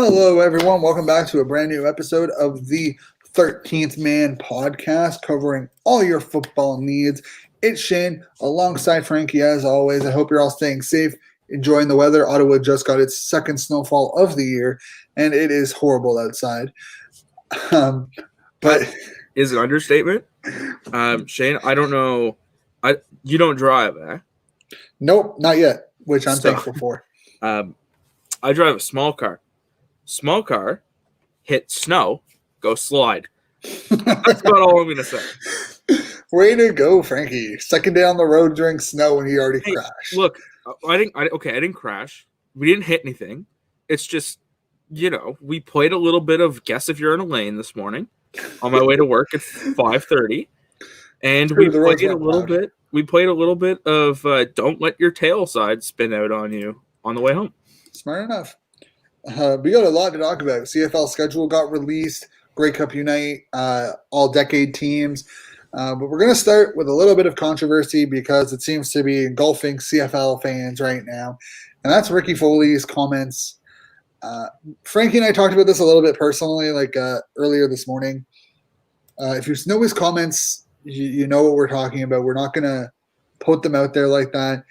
Hello, everyone. Welcome back to a brand new episode of the 13th Man Podcast, covering all your football needs. It's Shane, alongside Frankie, as always. I hope you're all staying safe, enjoying the weather. Ottawa just got its second snowfall of the year, and it is horrible outside. But is an understatement. Shane, I don't know. You don't drive, eh? Nope, not yet, which I'm thankful for. I drive a small car. Small car, hit snow, go slide. That's about all I'm going to say. Way to go, Frankie. Second day on the road during snow and he already crashed. Look, I didn't crash. We didn't hit anything. It's just, we played a little bit of Guess If You're in a Lane this morning on my way to work at 5:30. And we played a little bit. We played a little bit of Don't Let Your Tail Side Spin Out on You on the way home. Smart enough. We got a lot to talk about. CFL schedule got released. Grey Cup Unite, All Decade teams. But we're going to start with a little bit of controversy because it seems to be engulfing CFL fans right now. And that's Ricky Foley's comments. Frankie and I talked about this a little bit personally, earlier this morning. If you know his comments, you know what we're talking about. We're not going to put them out there like that.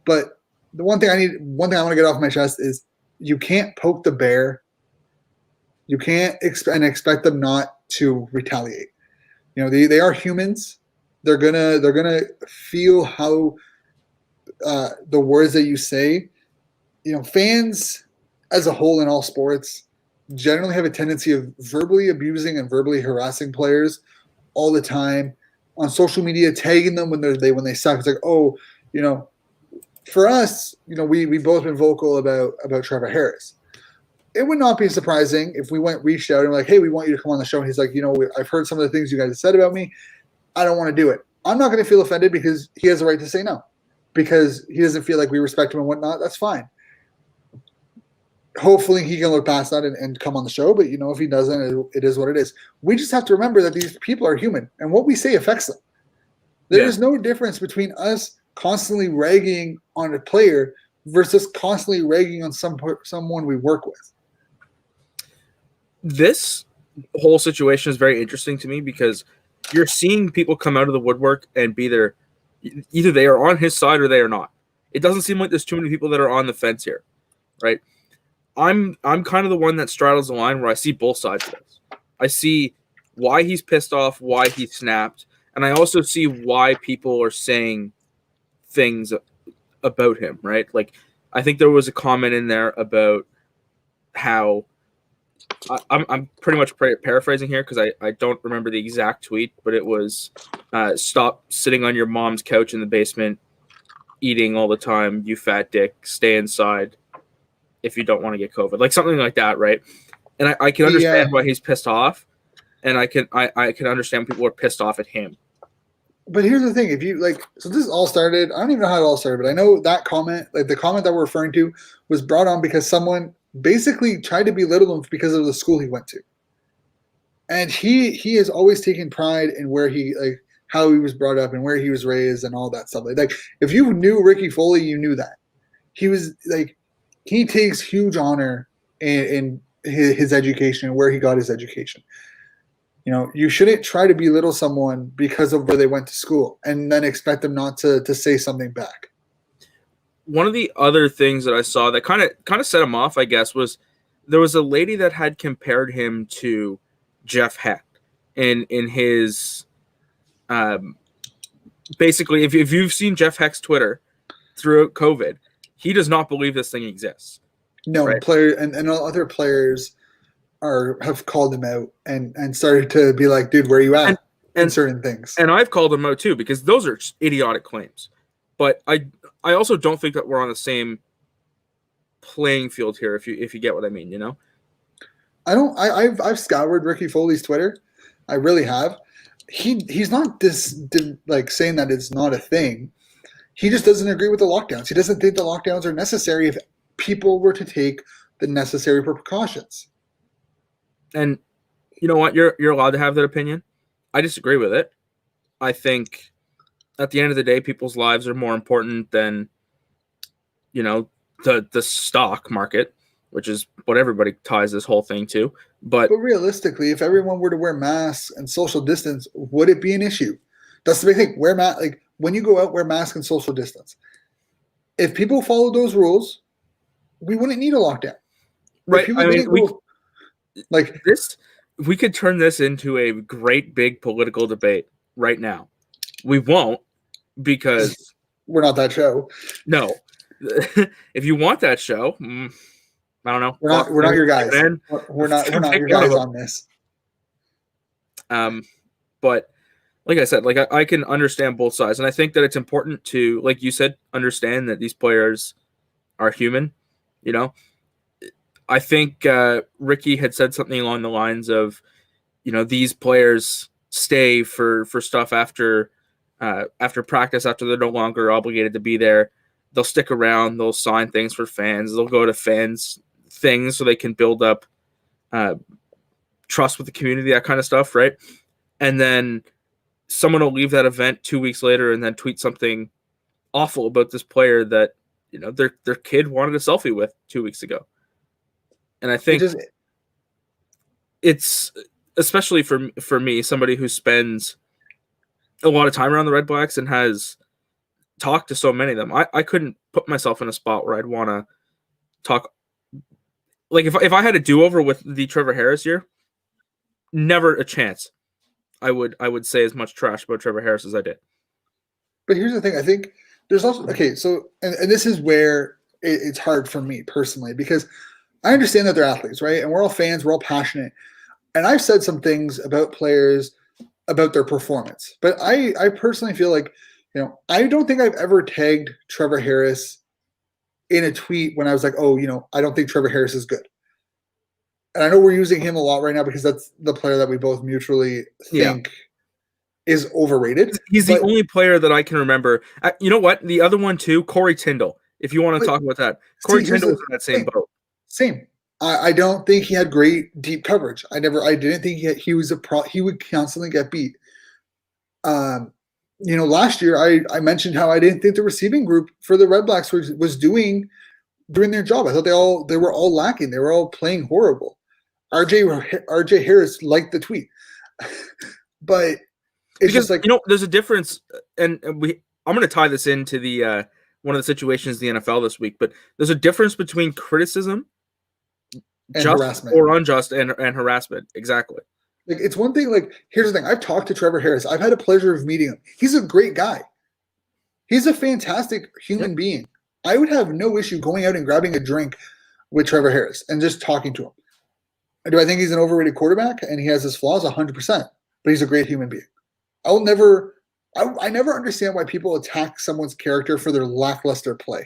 But the one thing I want to get off my chest is you can't poke the bear. You can't expect them not to retaliate. They are humans. They're gonna feel how the words that you say. Fans as a whole in all sports generally have a tendency of verbally abusing and verbally harassing players all the time on social media, tagging them when they suck. It's like, for us, we've both been vocal about Trevor Harris. It would not be surprising if we reached out and like, hey, we want you to come on the show. And he's like, I've heard some of the things you guys have said about me. I don't want to do it. I'm not going to feel offended because he has the right to say no, because he doesn't feel like we respect him and whatnot. That's fine. Hopefully he can look past that and come on the show. But, if he doesn't, it is what it is. We just have to remember that these people are human and what we say affects them. There is no difference between us constantly ragging on a player versus constantly ragging on someone we work with. This whole situation is very interesting to me because you're seeing people come out of the woodwork and be there. Either they are on his side or they are not. It doesn't seem like there's too many people that are on the fence here, right? I'm kind of the one that straddles the line where I see both sides of this. I see why he's pissed off, why he snapped, and I also see why people are saying things about him, right? Like, I think there was a comment in there about how I'm pretty much paraphrasing here because I don't remember the exact tweet, but it was stop sitting on your mom's couch in the basement eating all the time, you fat dick, stay inside if you don't want to get COVID, like something like that, right? And I can understand why he's pissed off, and I can understand people are pissed off at him. But here's the thing: if you so this all started. I don't even know how it all started, but I know that comment, the comment that we're referring to, was brought on because someone basically tried to belittle him because of the school he went to, and he has always taken pride in where how he was brought up and where he was raised and all that stuff. Like if you knew Ricky Foley, you knew that he was he takes huge honor in his education and where he got his education. You shouldn't try to belittle someone because of where they went to school and then expect them not to say something back. One of the other things that I saw that kind of set him off, I guess, was there was a lady that had compared him to Jeff Heck in his basically, if you've seen Jeff Heck's Twitter throughout COVID, he does not believe this thing exists. No, right? Players and other players have called him out and started to be like, dude, where are you at? And certain things. And I've called him out too, because those are idiotic claims. But I also don't think that we're on the same playing field here, if you get what I mean, I've scoured Ricky Foley's Twitter. I really have. He's not saying that it's not a thing. He just doesn't agree with the lockdowns. He doesn't think the lockdowns are necessary if people were to take the necessary precautions. And you know what? You're allowed to have that opinion. I disagree with it. I think at the end of the day, people's lives are more important than, the stock market. which is what everybody ties this whole thing to. But realistically, if everyone were to wear masks and social distance, would it be an issue? That's the big thing. Wear mask, like when you go out, wear mask and social distance. If people follow those rules, we wouldn't need a lockdown. Right. I mean, we could turn this into a great big political debate right now. We won't, because we're not that show. No. If you want that show, I don't know. We're not your guys. We're not your guys on this. But like I said, like I can understand both sides, and I think that it's important to, like you said, understand that these players are human. You know, I think Ricky had said something along the lines of, these players stay for stuff after practice, after they're no longer obligated to be there. They'll stick around. They'll sign things for fans. They'll go to fans things so they can build up trust with the community, that kind of stuff, right? And then someone will leave that event 2 weeks later and then tweet something awful about this player that their kid wanted a selfie with 2 weeks ago. And I think it's, especially for me, somebody who spends a lot of time around the Red Blacks and has talked to so many of them, I couldn't put myself in a spot where I'd want to talk. Like if I had a do-over with the Trevor Harris year, never a chance I would say as much trash about Trevor Harris as I did. But here's the thing. I think there's also, so this is where it's hard for me personally, because I understand that they're athletes, right? And we're all fans, we're all passionate. And I've said some things about players, about their performance. But I personally feel like, I don't think I've ever tagged Trevor Harris in a tweet when I was like, I don't think Trevor Harris is good. And I know we're using him a lot right now because that's the player that we both mutually think is overrated. He's the only player that I can remember. You know what? The other one too, Corey Tyndall. If you want to talk about that, Corey Tyndall was in that same boat. Same. I don't think he had great deep coverage. I didn't think he was he would constantly get beat. Last year I mentioned how I didn't think the receiving group for the Red Blacks was doing their job. I thought they were all lacking. They were all playing horrible. RJ Harris liked the tweet, but it's just like, there's a difference, and I'm going to tie this into the one of the situations in the NFL this week. But there's a difference between criticism, and just harassment, or unjust, and harassment. Exactly. Like, it's one thing. Like, here's the thing. I've talked to Trevor Harris. I've had the pleasure of meeting him. He's a great guy. He's a fantastic human being. I would have no issue going out and grabbing a drink with Trevor Harris and just talking to him. Do I think he's an overrated quarterback and he has his flaws? 100%. But he's a great human being. I never understand why people attack someone's character for their lackluster play.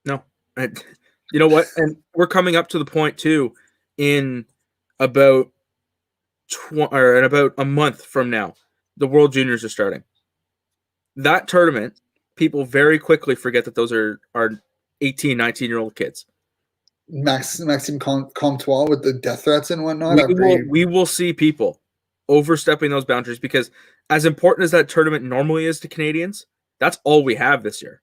No. You know what? And we're coming up to the point too, in about a month from now, the World Juniors are starting. That tournament, people very quickly forget that those are 18, 19-year-old kids. Maxime Comtois with the death threats and whatnot. We will see people overstepping those boundaries, because as important as that tournament normally is to Canadians, that's all we have this year.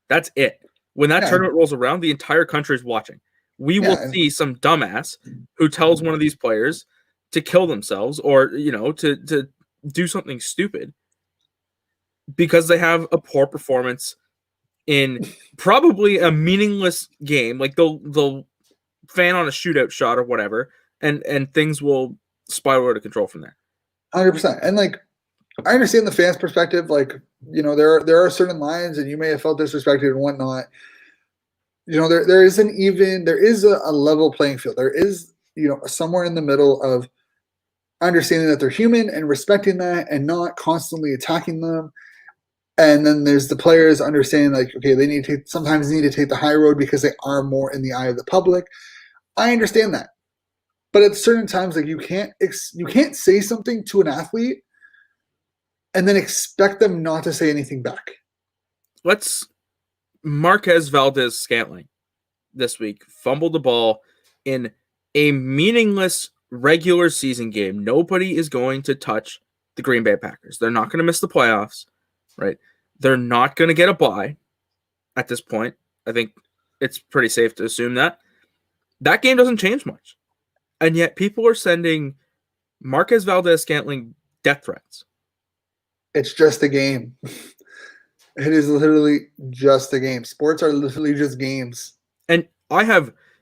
That's it. When that tournament rolls around, the entire country is watching. We will see some dumbass who tells one of these players to kill themselves or, to do something stupid because they have a poor performance in probably a meaningless game. Like they'll fan on a shootout shot or whatever, and things will spiral out of control from there. 100%. And like, I understand the fans' perspective. Like, there are certain lines, and you may have felt disrespected and whatnot. There is a level playing field. There is, somewhere in the middle of understanding that they're human and respecting that and not constantly attacking them. And then there's the players understanding, like, okay, they sometimes need to take the high road because they are more in the eye of the public. I understand that. But at certain times, like, you can't say something to an athlete and then expect them not to say anything back. Marquez Valdez-Scantling this week fumbled the ball in a meaningless regular season game. Nobody is going to touch the Green Bay Packers. They're not going to miss the playoffs, right? They're not going to get a bye at this point. I think it's pretty safe to assume that. That game doesn't change much. And yet people are sending Marquez Valdez-Scantling death threats. It's just a game. It is literally just a game. Sports are literally just games. And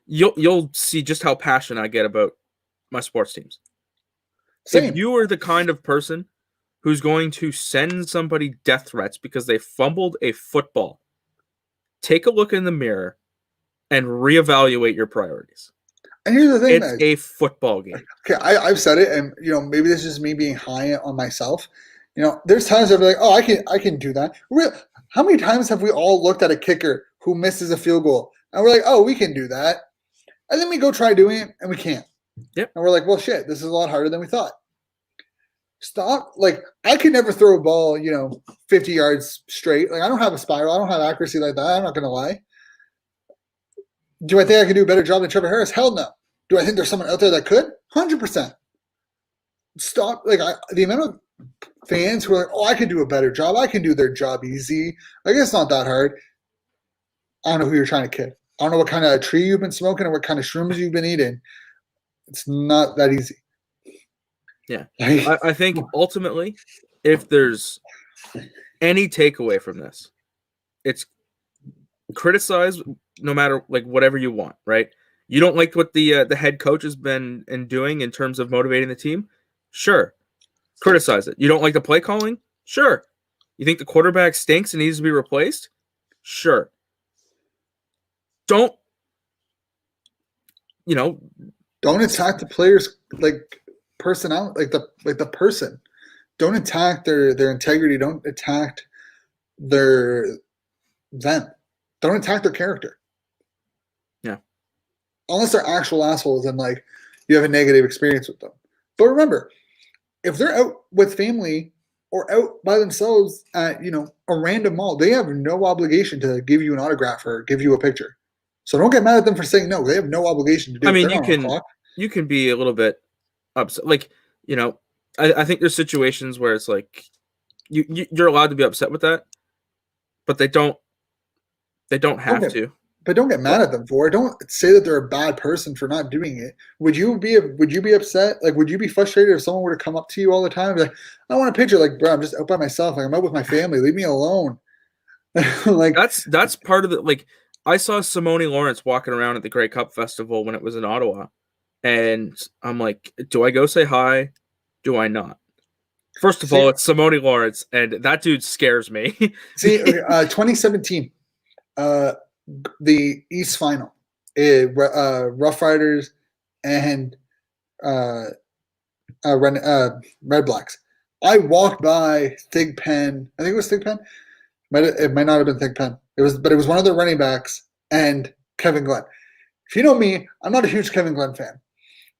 you'll see just how passionate I get about my sports teams. Same. If you are the kind of person who's going to send somebody death threats because they fumbled a football, take a look in the mirror and reevaluate your priorities. And here's the thing, it's a football game. Okay, I've said it, and maybe this is me being high on myself. There's times I'll be like, oh, I can do that. How many times have we all looked at a kicker who misses a field goal, and we're like, oh, we can do that, and then we go try doing it, and we can't. Yep. And we're like, well, shit, this is a lot harder than we thought. Stop. Like, I could never throw a ball, 50 yards straight. Like, I don't have a spiral. I don't have accuracy like that. I'm not going to lie. Do I think I can do a better job than Trevor Harris? Hell no. Do I think there's someone out there that could? 100%. Stop. Like, the amount of fans who are like, oh, I can do a better job. I can do their job easy. Like, it's not that hard. I don't know who you're trying to kid. I don't know what kind of tree you've been smoking or what kind of shrooms you've been eating. It's not that easy. Yeah. I think ultimately, if there's any takeaway from this, it's criticize no matter like whatever you want, right? You don't like what the head coach has been doing in terms of motivating the team? Sure. Criticize it. You don't like the play calling? Sure. You think the quarterback stinks and needs to be replaced? Sure. Don't attack the players like personality, like the person. Don't attack their integrity. Don't attack them. Don't attack their character. Yeah. Unless they're actual assholes and like you have a negative experience with them. But remember, if they're out with family or out by themselves at, a random mall, they have no obligation to give you an autograph or give you a picture. So don't get mad at them for saying no. They have no obligation to do it. I mean, you can be a little bit upset. Like, I think there's situations where it's like you're allowed to be upset with that, but they don't have to. But don't get mad at them for it. Don't say that they're a bad person for not doing it. Would you be upset? Like, would you be frustrated if someone were to come up to you all the time and be like, I want a picture? Like, bro, I'm just out by myself. Like, I'm out with my family. Leave me alone. Like, that's part of it. Like, I saw Simone Lawrence walking around at the Grey Cup Festival when it was in Ottawa, and I'm like, do I go say hi? Do I not? First of all, it's Simone Lawrence, and that dude scares me. 2017, the East Final, Rough Riders and Red Blacks. I walked by Thig Pen. I think it was Thig Pen. It might not have been Thig Pen. It was one of the running backs and Kevin Glenn. If you know me, I'm not a huge Kevin Glenn fan,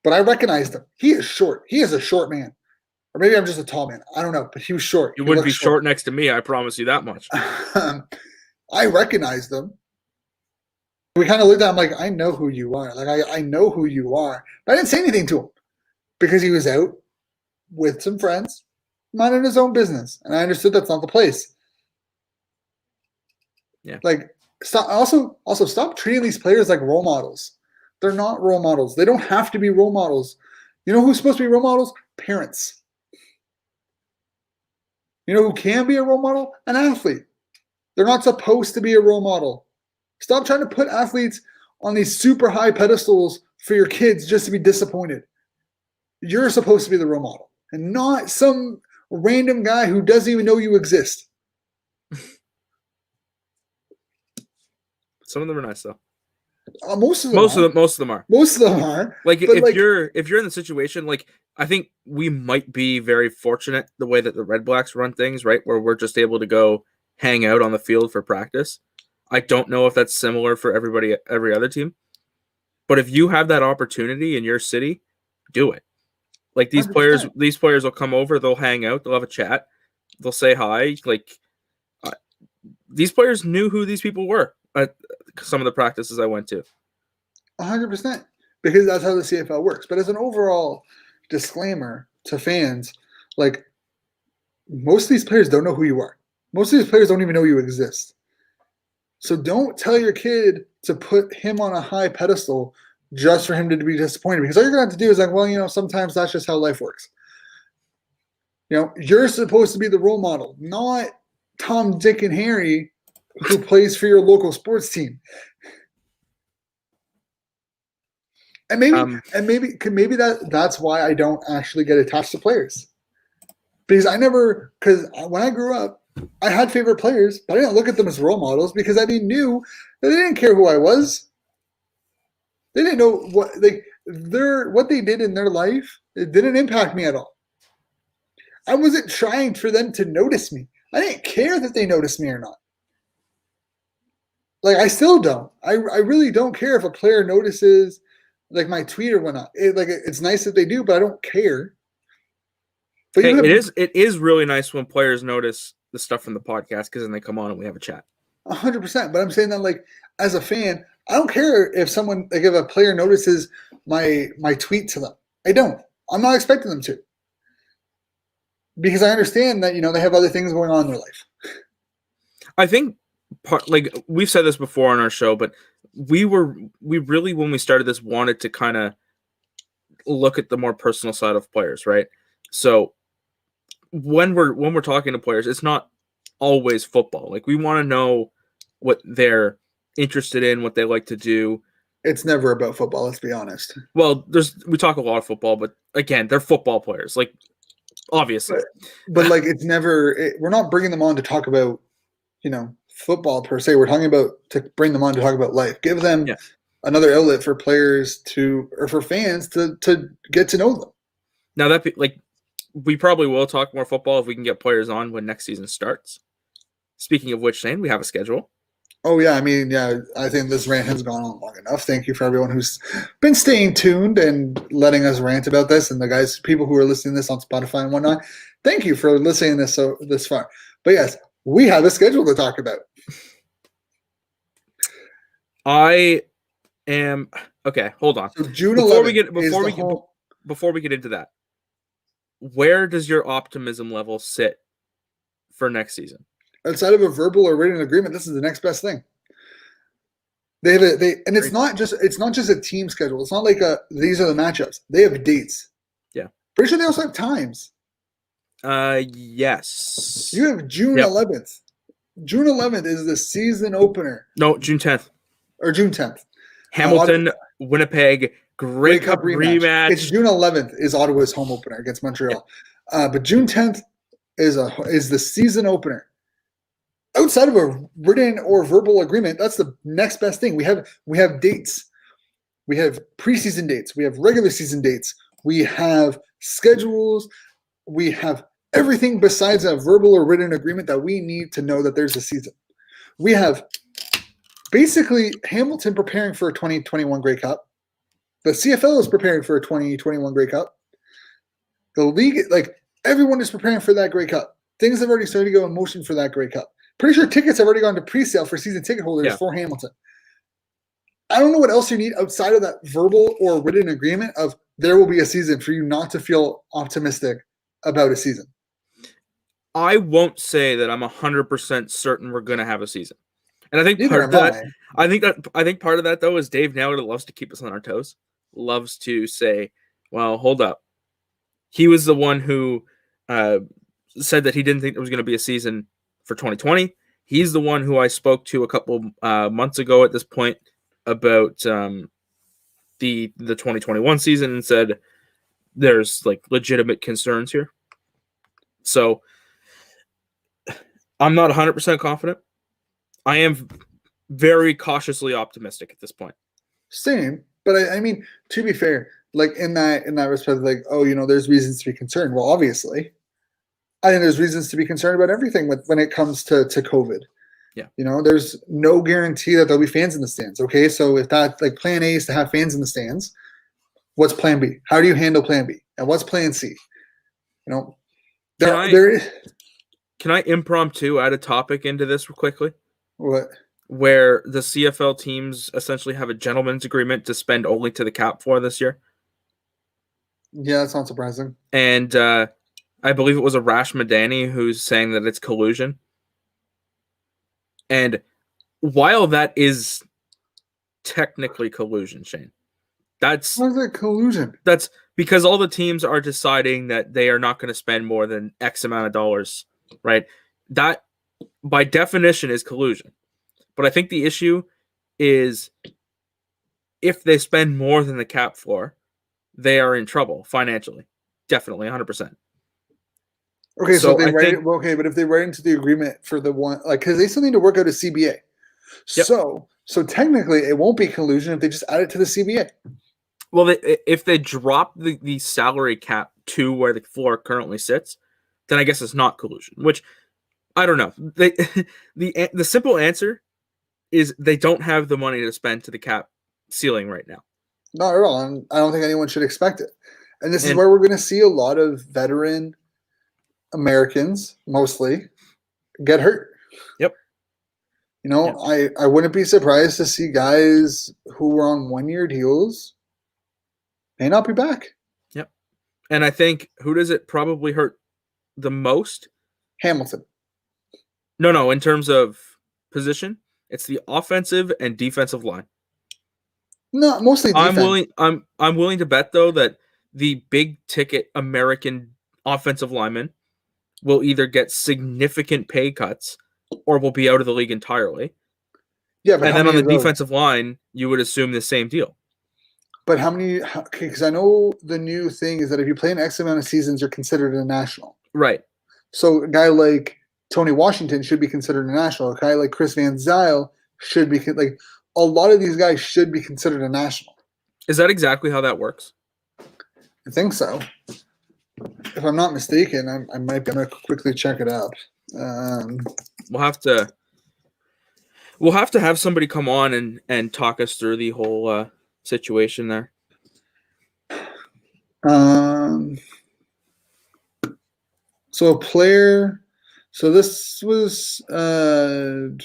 but I recognized him. He is short. He is a short man. Or maybe I'm just a tall man. I don't know, but he was short. You wouldn't be short next to me, I promise you that much. I recognized him. We kind of looked at him like, I know who you are. Like, I know who you are. But I didn't say anything to him because he was out with some friends, minding his own business. And I understood that's not the place. Yeah. Like, stop treating these players like role models. They're not role models. They don't have to be role models. You know who's supposed to be role models? Parents. You know who can be a role model? An athlete. They're not supposed to be a role model. Stop trying to put athletes on these super high pedestals for your kids just to be disappointed. You're supposed to be the role model and not some random guy who doesn't even know you exist. Some of them are nice though. Most of them are. Most of them are. Most of them are. Like if you're in the situation, like I think we might be very fortunate the way that the Red Blacks run things, right? Where we're just able to go hang out on the field for practice. I don't know if that's similar for every other team. But if you have that opportunity in your city, do it. Like these 100%. These players will come over, they'll hang out, they'll have a chat, they'll say hi. Like these players knew who these people were at some of the practices I went to. 100%, because that's how the CFL works. But as an overall disclaimer to fans, like most of these players don't know who you are. Most of these players don't even know you exist. So don't tell your kid to put him on a high pedestal just for him to be disappointed. Because all you're going to have to do is like, well, you know, sometimes that's just how life works. You know, you're supposed to be the role model, not Tom, Dick, and Harry who plays for your local sports team. And maybe that's why I don't actually get attached to players. Because when I grew up, I had favorite players, but I didn't look at them as role models because I knew that they didn't care who I was. They didn't know what they did in their life. It didn't impact me at all. I wasn't trying for them to notice me. I didn't care that they noticed me or not. Like, I still don't. I really don't care if a player notices like my tweet or whatnot. It's nice that they do, but I don't care. But it is really nice when players notice the stuff from the podcast because then they come on and we have a chat. 100%. But I'm saying that like as a fan, I don't care if someone like if a player notices my tweet to them. I don't. I'm not expecting them to. Because I understand that, you know, they have other things going on in their life. I think like we've said this before on our show, but we really, when we started this, wanted to kind of look at the more personal side of players, right? So when we're talking to players, it's not always football. Like, we want to know what they're interested in, what they like to do. It's never about football, let's be honest. Well, we talk a lot of football, but again, they're football players, like, obviously. But like, it's never. We're not bringing them on to talk about, you know, football per se. We're talking about to bring them on to talk about life. Give them another outlet for players or for fans to get to know them. Now we probably will talk more football if we can get players on when next season starts. Speaking of which, Shane, we have a schedule. Oh, yeah. I mean, yeah, I think this rant has gone on long enough. Thank you for everyone who's been staying tuned and letting us rant about this. And the people who are listening to this on Spotify and whatnot, thank you for listening to this far. But yes, we have a schedule to talk about. Okay, hold on. So June 11th. Before we get into that, where does your optimism level sit for next season? Outside of a verbal or written agreement, this is the next best thing. It's not just a team schedule. It's not like these are the matchups. They have dates. Yeah. Pretty sure they also have times. Yes. You have June 11th. June 11th is the season opener. No, June 10th. Or June 10th. Hamilton, Winnipeg, Grey Cup rematch. It's June 11th is Ottawa's home opener against Montreal. Yeah. But June 10th is the season opener. Outside of a written or verbal agreement, that's the next best thing. We have dates. We have preseason dates. We have regular season dates. We have schedules. We have everything besides a verbal or written agreement that we need to know that there's a season. We have basically Hamilton preparing for a 2021 Grey Cup. The CFL is preparing for a 2021 Grey Cup. The league, like, everyone is preparing for that Grey Cup. Things have already started to go in motion for that Grey Cup. Pretty sure tickets have already gone to pre-sale for season ticket holders for Hamilton. I don't know what else you need outside of that verbal or written agreement of there will be a season for you not to feel optimistic about a season. I won't say that I'm 100% certain we're going to have a season. And I think I think part of that though is Dave Naylor loves to keep us on our toes. Loves to say, well, hold up. He was the one who said that he didn't think there was going to be a season for 2020. He's the one who I spoke to a couple months ago at this point about the 2021 season and said there's like legitimate concerns here. So I'm not 100% confident. I am very cautiously optimistic at this point. Same, but I mean, to be fair, like in that respect, like, oh, you know, there's reasons to be concerned. Well, obviously, I think there's reasons to be concerned about everything when it comes to COVID. Yeah. You know, there's no guarantee that there'll be fans in the stands. Okay. So if that, like, plan A is to have fans in the stands, what's plan B? How do you handle plan B? And what's plan C? You know, can I impromptu add a topic into this quickly? What? Where the CFL teams essentially have a gentleman's agreement to spend only to the cap for this year. Yeah, that's not surprising. And I believe it was Arash Madani who's saying that it's collusion. And while that is technically collusion, Shane. That's How's that collusion? That's because all the teams are deciding that they are not going to spend more than X amount of dollars, right? That, by definition, is collusion. But I think the issue is if they spend more than the cap floor, they are in trouble financially. Definitely, 100%. Okay, so So if they but if they write into the agreement for the one, like, because they still need to work out a CBA. Yep. So technically, it won't be collusion if they just add it to the CBA. Well, if they drop the salary cap to where the floor currently sits, then I guess it's not collusion. Which I don't know. The simple answer is they don't have the money to spend to the cap ceiling right now. Not at all. And I don't think anyone should expect it. And this is where we're going to see a lot of veteran Americans, mostly, get hurt. Yep. You know, I wouldn't be surprised to see guys who were on 1-year deals may not be back. Yep. And I think, who does it probably hurt the most? Hamilton. No, in terms of position, it's the offensive and defensive line. No, mostly defense. I'm willing to bet, though, that the big ticket American offensive linemen will either get significant pay cuts or will be out of the league entirely. Yeah, but and then on the defensive line, you would assume the same deal. But how many? Because I know the new thing is that if you play an X amount of seasons, you're considered a national. Right. So a guy like Tony Washington should be considered a national. A guy like Chris Van Zyl should be like. A lot of these guys should be considered a national. Is that exactly how that works? I think so. If I'm not mistaken, I might be going to quickly check it out. We'll have to have somebody come on and talk us through the whole situation there. So a player. So this was. When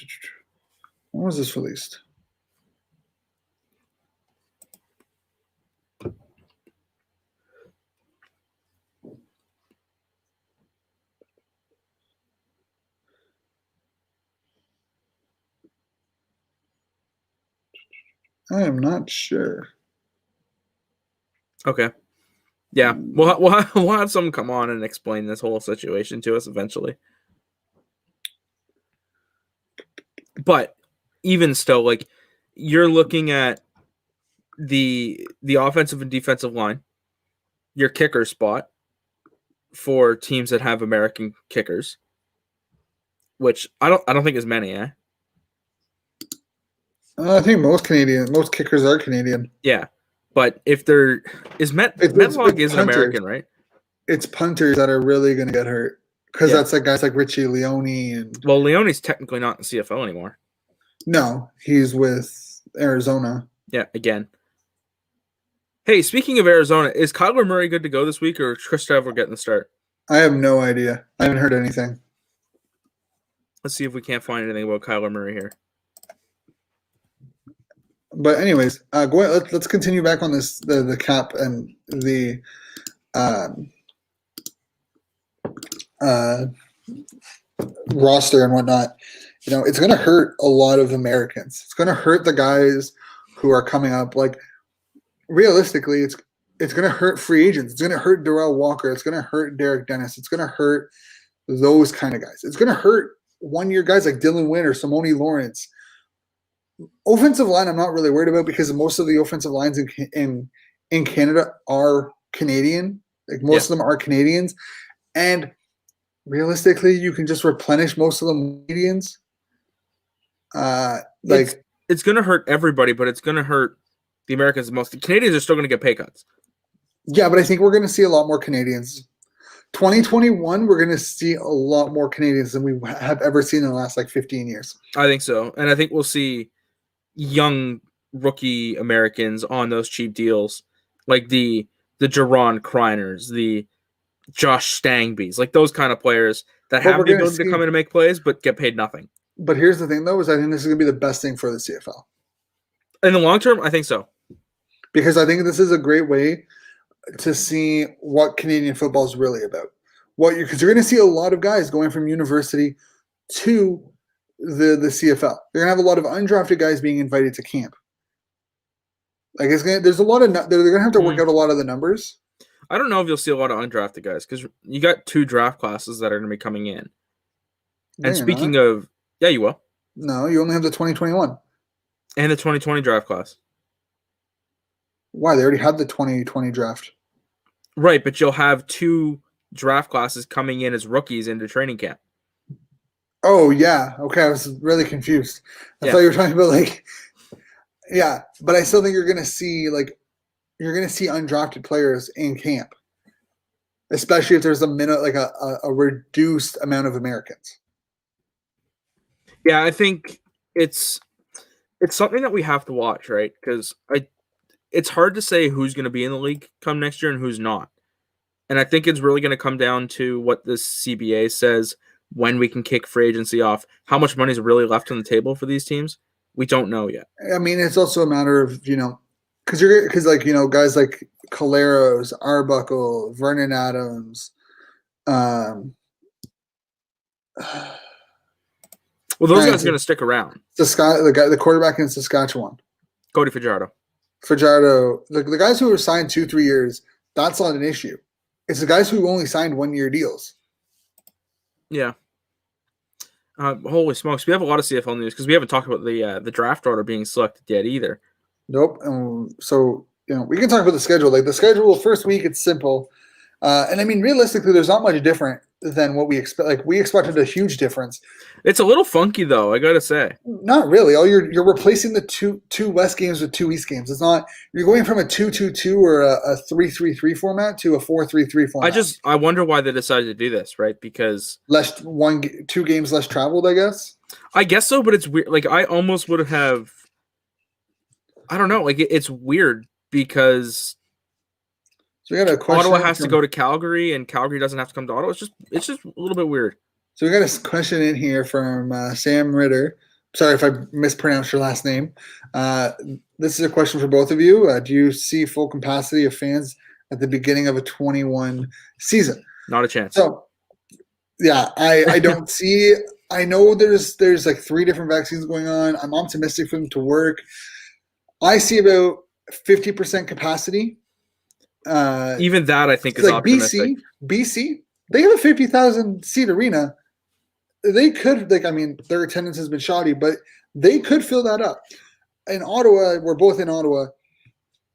was this released? I am not sure. Okay. Yeah, we'll have someone come on and explain this whole situation to us eventually. But even still, like, you're looking at the offensive and defensive line, your kicker spot for teams that have American kickers, which I don't think is many, eh? I think most kickers are Canadian. Yeah, but if there is Medlock is an American, right? It's punters that are really going to get hurt because that's like guys like Richie Leone and. Well, Leone's technically not in the CFL anymore. No, he's with Arizona. Yeah, again. Hey, speaking of Arizona, is Kyler Murray good to go this week, or is Chris Trevor getting the start? I have no idea. I haven't heard anything. Let's see if we can't find anything about Kyler Murray here. But anyways, go ahead, let's continue back on this the cap and the roster and whatnot. You know, it's going to hurt a lot of Americans. It's going to hurt the guys who are coming up. Like, realistically, it's going to hurt free agents. It's going to hurt Darrell Walker. It's going to hurt Derek Dennis. It's going to hurt those kind of guys. It's going to hurt 1-year guys like Dylan Wynn or Simone Lawrence. Offensive line, I'm not really worried about because most of the offensive lines in Canada are Canadian. Like, most of them are Canadians. And realistically, you can just replenish most of the Canadians. It's going to hurt everybody, but it's going to hurt the Americans the most. The Canadians are still going to get pay cuts. Yeah, but I think we're going to see a lot more Canadians. 2021, we're going to see a lot more Canadians than we have ever seen in the last 15 years. I think so. And I think we'll see young rookie Americans on those cheap deals, like the Jerron Kreiners, the Josh Stangbys, like those kind of players that have the ability to come in and make plays but get paid nothing. But here's the thing, though, is I think this is going to be the best thing for the CFL. In the long term, I think so. Because I think this is a great way to see what Canadian football is really about. Because you're going to see a lot of guys going from university to the CFL. You're going to have a lot of undrafted guys being invited to camp. Like there's a lot of they're gonna have to work out a lot of the numbers. I don't know if you'll see a lot of undrafted guys because you got 2 draft classes that are going to be coming in. No, And speaking of, yeah, you will. No, you only have the 2021 and the 2020 draft class. Why? They already had the 2020 draft. Right, but you'll have 2 draft classes coming in as rookies into training camp. Oh yeah, okay. I was really confused. I thought you were talking about like, yeah, but I still think you're gonna see undrafted players in camp, especially if there's a reduced amount of Americans. Yeah, I think it's something that we have to watch, right? Because it's hard to say who's going to be in the league come next year and who's not. And I think it's really going to come down to what the CBA says when we can kick free agency off. How much money is really left on the table for these teams? We don't know yet. I mean, it's also a matter of, because guys like Caleros, Arbuckle, Vernon Adams, well, those guys are going to stick around. The quarterback in Saskatchewan, Cody Fajardo, the guys who were signed 2-3 years, that's not an issue. It's the guys who only signed 1-year deals. Yeah. Holy smokes, we have a lot of CFL news because we haven't talked about the draft order being selected yet either. Nope. So we can talk about the schedule. Like the schedule, first week it's simple, and I mean realistically, there's not much different than what we expect. Like we expected a huge difference. It's a little funky though, I gotta say. Not really. All you're replacing the two West games with 2 East games. It's not. You're going from a 2-2-2 or a 3-3-3 format to a 4-3-3 format. I wonder why they decided to do this, right? Because 2 games less traveled, I guess. I guess so, but it's weird. Like I almost would have. I don't know. Like it's weird because so we got a question. Ottawa has to go to Calgary, and Calgary doesn't have to come to Ottawa. It's just a little bit weird. So we got a question in here from Sam Ritter. Sorry if I mispronounced your last name. This is a question for both of you. Do you see full capacity of fans at the beginning of a 21 season? Not a chance. So, yeah, I don't see. I know there's like 3 different vaccines going on. I'm optimistic for them to work. I see about 50% capacity. Even that I think is like optimistic. BC, they have a 50,000 seat arena. They could, their attendance has been shoddy, but they could fill that up. In Ottawa, we're both in Ottawa.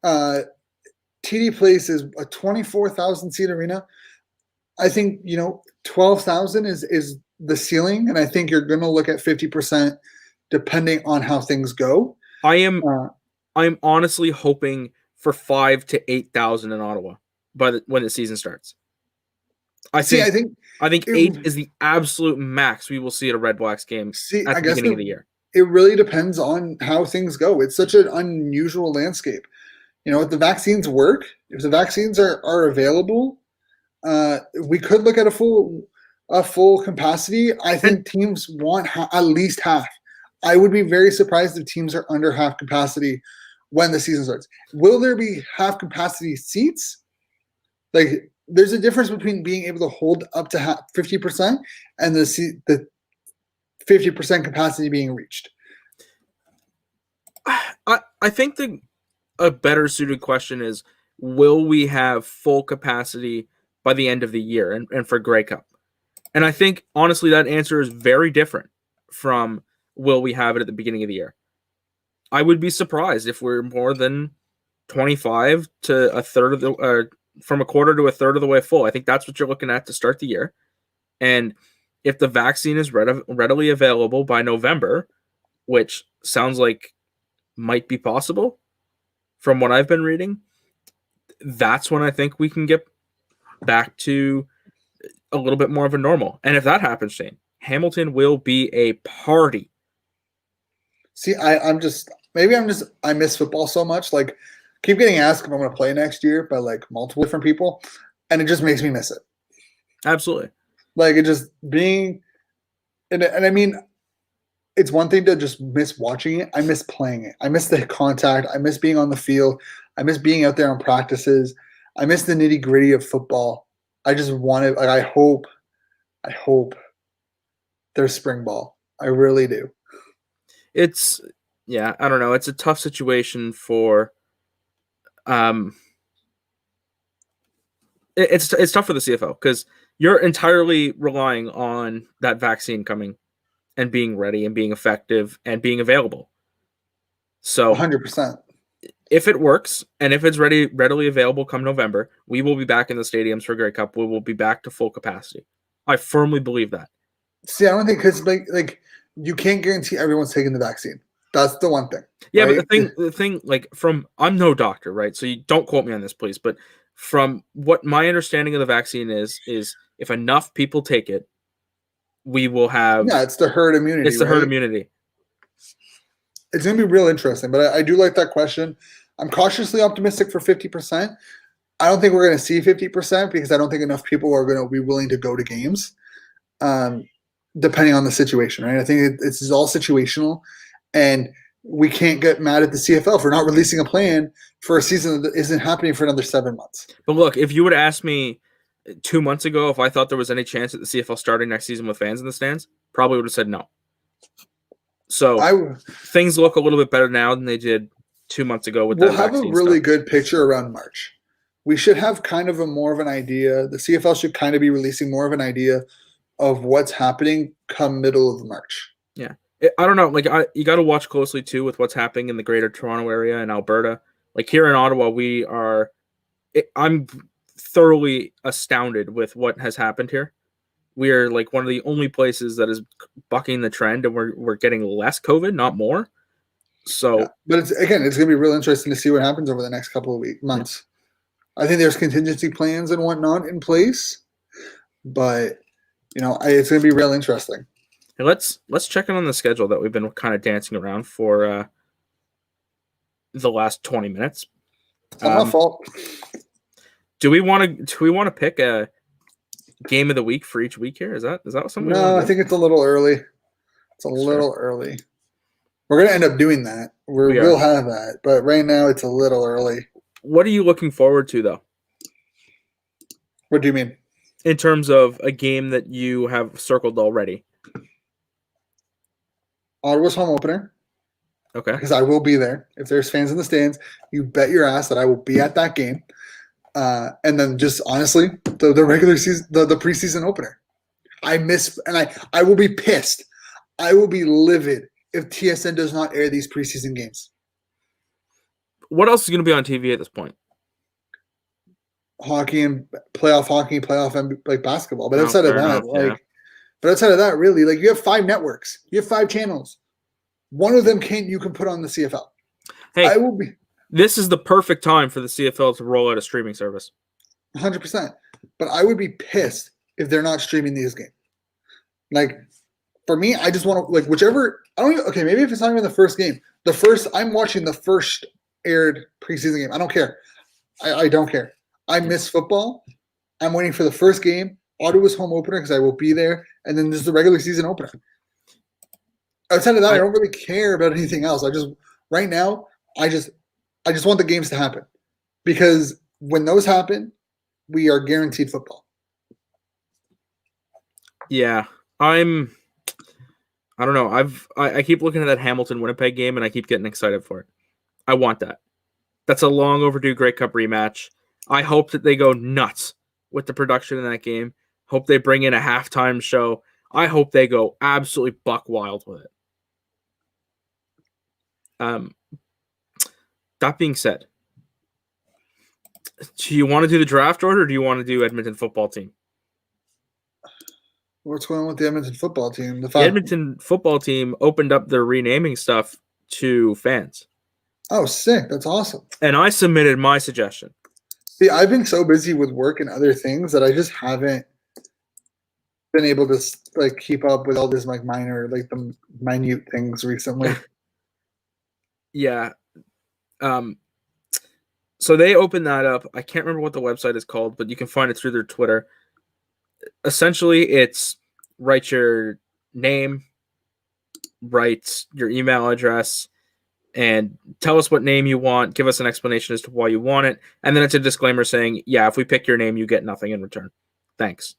TD Place is a 24,000 seat arena. I think 12,000 is the ceiling, and I think you're going to look at 50% depending on how things go. I'm honestly hoping for 5,000 to 8,000 in Ottawa when the season starts. I think 8 is the absolute max we will see at a Red Blacks game at the beginning of the year. It really depends on how things go. It's such an unusual landscape. If the vaccines work, if the vaccines are available, we could look at a full capacity. I think teams want at least half. I would be very surprised if teams are under half capacity when the season starts. Will there be half capacity seats? Like, there's a difference between being able to hold up to 50% and the 50% capacity being reached. I think a better suited question is, will we have full capacity by the end of the year and for Grey Cup? And I think, honestly, that answer is very different from will we have it at the beginning of the year. I would be surprised if we're more than 25 to a third of the from a quarter to a third of the way full. I think that's what you're looking at to start the year. And if the vaccine is readily available by November, which sounds like might be possible from what I've been reading, that's when I think we can get back to a little bit more of a normal. And if that happens, Shane, Hamilton will be a party. See, I miss football so much. Like, keep getting asked if I'm going to play next year by like multiple different people, and it just makes me miss it. Absolutely. Like, it just being, and I mean, it's one thing to just miss watching it. I miss playing it. I miss the contact. I miss being on the field. I miss being out there on practices. I miss the nitty gritty of football. I just want it. Like, I hope there's spring ball. I really do. I don't know. It's a tough situation for It's tough for the CFL because you're entirely relying on that vaccine coming and being ready and being effective and being available. So 100%. if it works and if it's readily available come November, we will be back in the stadiums for Grey Cup. We will be back to full capacity. I firmly believe that. See, I don't think because like you can't guarantee everyone's taking the vaccine. That's the one thing. Yeah, right? but the thing, like I'm no doctor, right? So you don't quote me on this, please. But from what my understanding of the vaccine is if enough people take it, we will have. Yeah, it's the herd immunity. It's the herd immunity. It's going to be real interesting, but I do like that question. I'm cautiously optimistic for 50%. I don't think we're going to see 50% because I don't think enough people are going to be willing to go to games, depending on the situation, right? I think it's all situational, and we can't get mad at the CFL for not releasing a plan for a season that isn't happening for another 7 months. But look, if you would have asked me 2 months ago if I thought there was any chance at the CFL starting next season with fans in the stands, probably would have said no. So things look a little bit better now than they did 2 months ago with that vaccine We'll have a really good picture around March. We should have kind of more of an idea. The CFL should kind of be releasing more of an idea of what's happening come middle of March. Yeah. I don't know. Like you got to watch closely too with what's happening in the Greater Toronto area and Alberta. Like here in Ottawa, I'm thoroughly astounded with what has happened here. We are like one of the only places that is bucking the trend, and we're getting less COVID, not more. So, yeah. But it's going to be real interesting to see what happens over the next couple of months. Yeah. I think there's contingency plans and whatnot in place, but it's going to be real interesting. Hey, let's check in on the schedule that we've been kind of dancing around for the last 20 minutes. It's not my fault. Do we want to pick a game of the week for each week here? Is that something? No, I think it's a little early. It's a little early. We're going to end up doing that. We'll have that, but right now it's a little early. What are you looking forward to, though? What do you mean? In terms of a game that you have circled already. Ottawa's home opener. Okay. Because I will be there. If there's fans in the stands, you bet your ass that I will be at that game. And then just honestly, the regular season, the preseason opener. I will be pissed. I will be livid if TSN does not air these preseason games. What else is going to be on TV at this point? Hockey, playoff like basketball. But outside of that, really, like you have 5 networks, you have 5 channels. One of them you can put on the CFL. Hey, this is the perfect time for the CFL to roll out a streaming service. 100%. But I would be pissed if they're not streaming these games. Like, for me, I just want to, like, whichever, maybe if it's not even the first game. I'm watching the first aired preseason game. I don't care. I don't care. I miss football. I'm waiting for the first game. Ottawa's home opener because I will be there. And then this is the regular season opener. Outside of that, I don't really care about anything else. Right now, I just want the games to happen. Because when those happen, we are guaranteed football. Yeah. I don't know. I keep looking at that Hamilton-Winnipeg game, and I keep getting excited for it. I want that. That's a long overdue Grey Cup rematch. I hope that they go nuts with the production in that game. Hope they bring in a halftime show. I hope they go absolutely buck wild with it. That being said, do you want to do the draft order, or do you want to do Edmonton football team? What's going on with the Edmonton football team? The Edmonton football team opened up their renaming stuff to fans. Oh, sick. That's awesome. And I submitted my suggestion. See, I've been so busy with work and other things that I just haven't been able to like keep up with all this like the minute things recently. Yeah. So they opened that up. I can't remember what the website is called, but you can find it through their Twitter. Essentially, it's write your name, write your email address, and tell us what name you want. Give us an explanation as to why you want it. And then it's a disclaimer saying, yeah, if we pick your name, you get nothing in return. Thanks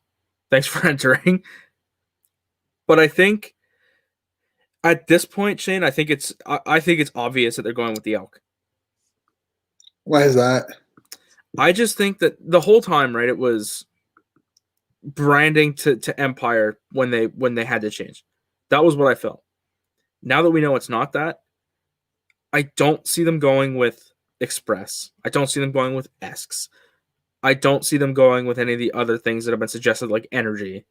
for entering. But I think at this point, Shane, I think it's obvious that they're going with the Elk. Why is that? I just think that the whole time, right, it was branding to Empire when they had to change. That was what I felt. Now that we know it's not that, I don't see them going with Express. I don't see them going with Esks. I don't see them going with any of the other things that have been suggested, like Energy.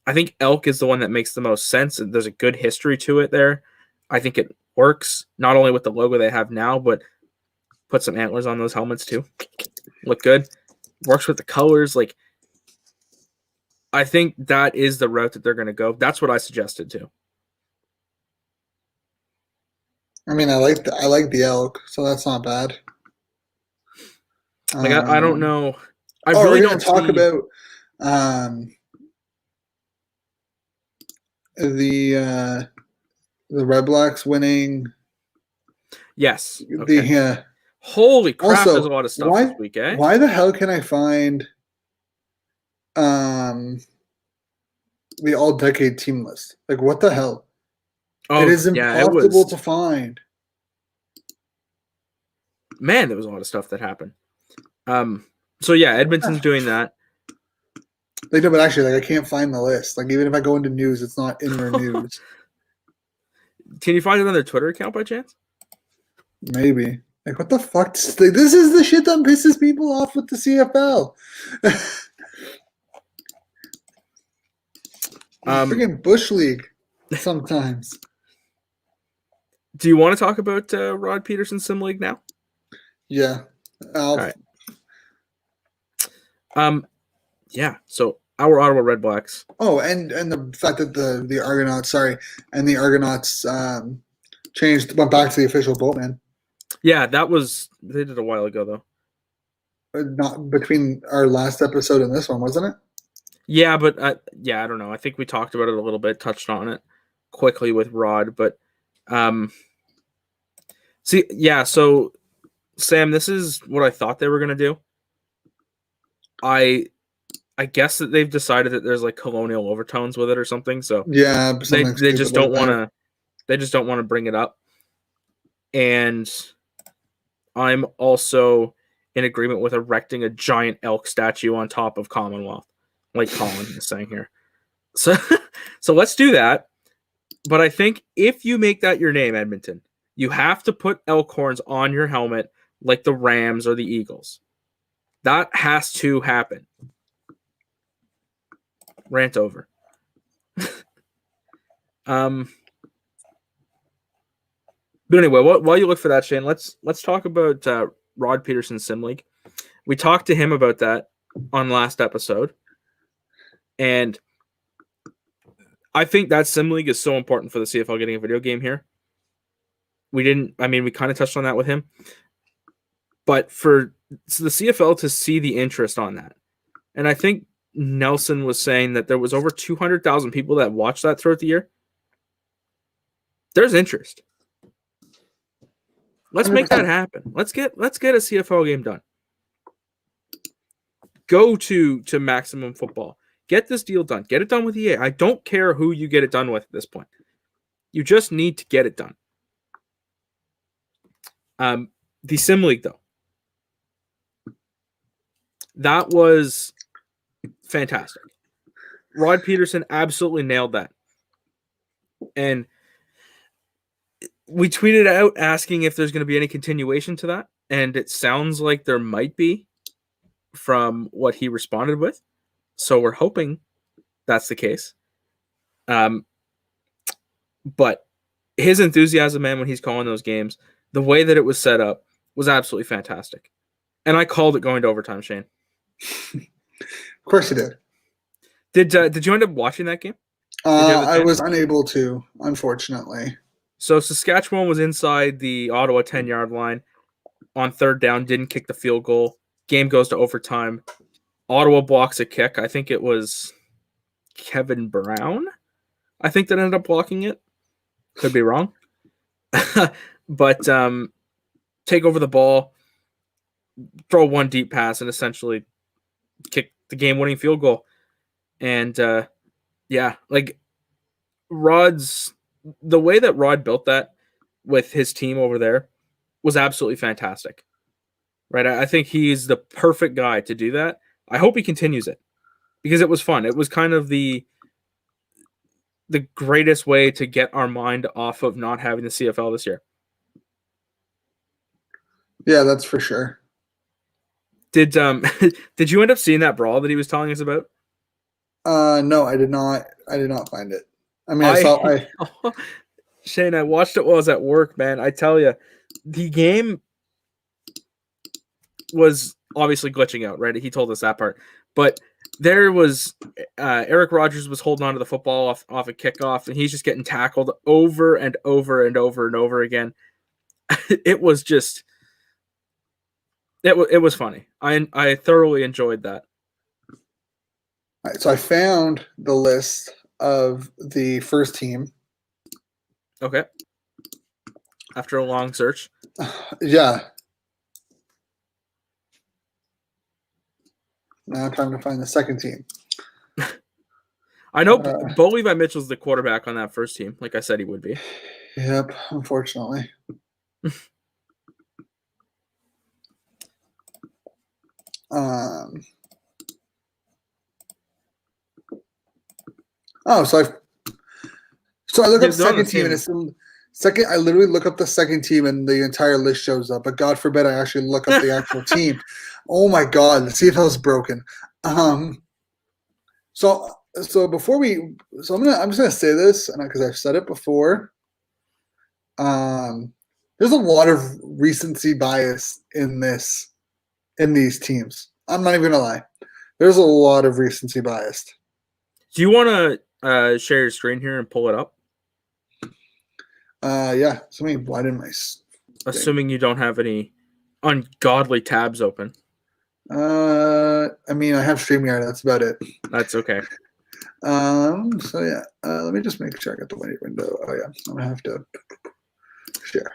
I think Elk is the one that makes the most sense. There's a good history to it there. I think it works, not only with the logo they have now, but put some antlers on those helmets too. Look good. Works with the colors. Like, I think that is the route that they're going to go. That's what I suggested too. I mean, I like the elk, so that's not bad. Like, I don't know. I we're really gonna don't talk see... about the Red Blacks winning. Yes. Okay. The Holy crap! also, there's a lot of stuff this week, eh? Why the hell can I find the All Decade team list? Like, what the hell? Oh, it is impossible to find. Man, there was a lot of stuff that happened. So yeah, Edmonton's doing that. Like, no, but actually, like, I can't find the list. Like, even if I go into news, it's not in their news. Can you find it on their Twitter account by chance? Maybe. Like, what the fuck? Like, this is the shit that pisses people off with the CFL. Freaking Bush League sometimes. Do you want to talk about Rod Peterson's Sim League now? Yeah. All right. Yeah. So our Ottawa Red Blacks. Oh, and the fact that the Argonauts, went back to the official boatman. Yeah, they did a while ago though. Not between our last episode and this one, wasn't it? Yeah, but I don't know. I think we talked about it a little bit, touched on it quickly with Rod, but so Sam, this is what I thought they were gonna do. I guess that they've decided that there's like colonial overtones with it or something. So yeah, they just don't want to. They just don't want to bring it up. And I'm also in agreement with erecting a giant elk statue on top of Commonwealth, like Colin is saying here. So let's do that. But I think if you make that your name, Edmonton, you have to put elk horns on your helmet like the Rams or the Eagles. That has to happen. Rant over. But anyway, while you look for that, Shane, let's talk about Rod Peterson's Sim League. We talked to him about that on last episode, and I think that Sim League is so important for the CFL getting a video game here. We kind of touched on that with him, but for the CFL to see the interest on that, and I think Nelson was saying that there was over 200,000 people that watched that throughout the year. There's interest. Let's make that happen. Let's get a CFL game done. Go to Maximum Football. Get this deal done. Get it done with EA. I don't care who you get it done with at this point. You just need to get it done. The Sim League, though. That was fantastic. Rod Peterson absolutely nailed that. And we tweeted out asking if there's going to be any continuation to that. And it sounds like there might be from what he responded with. So we're hoping that's the case. But his enthusiasm, man, when he's calling those games, the way that it was set up was absolutely fantastic. And I called it going to overtime, Shane. Of course you did. Did you end up watching that game? I was unable to, unfortunately. So Saskatchewan was inside the Ottawa 10-yard line on third down, didn't kick the field goal. Game goes to overtime. Ottawa blocks a kick. I think it was Kevin Brown, I think, that ended up blocking it. Could be wrong. But take over the ball, throw one deep pass, and essentially kick the game-winning field goal. And, the way that Rod built that with his team over there was absolutely fantastic. right? I think he's the perfect guy to do that. I hope he continues it because it was fun. It was kind of the greatest way to get our mind off of not having the CFL this year. Yeah, that's for sure. Did did you end up seeing that brawl that he was telling us about? No, I did not. I did not find it. I mean, I Shane, I watched it while I was at work, man. I tell you, the game was obviously glitching out, right? He told us that part. But there was Eric Rogers was holding on to the football off a kickoff, and he's just getting tackled over and over and over and over again. It was just it was funny. I thoroughly enjoyed that. All right, so I found the list of the first team. Okay. After a long search. Yeah. Now time to find the second team. I know Bo Levi Mitchell's the quarterback on that first team, like I said he would be. Yep, unfortunately. So I look up second team and it's second. I literally look up the second team and the entire list shows up. But God forbid I actually look up the actual team. Oh my God, the CFL is broken. So before I'm just gonna say this, and because I've said it before. There's a lot of recency bias in these teams. I'm not even gonna lie. There's a lot of recency bias. Do you want to share your screen here and pull it up? Yeah. So why didn't my assuming you don't have any ungodly tabs open. I mean, I have StreamYard. That's about it. That's okay. So yeah. Let me just make sure I got the window. Oh yeah. I'm gonna have to share.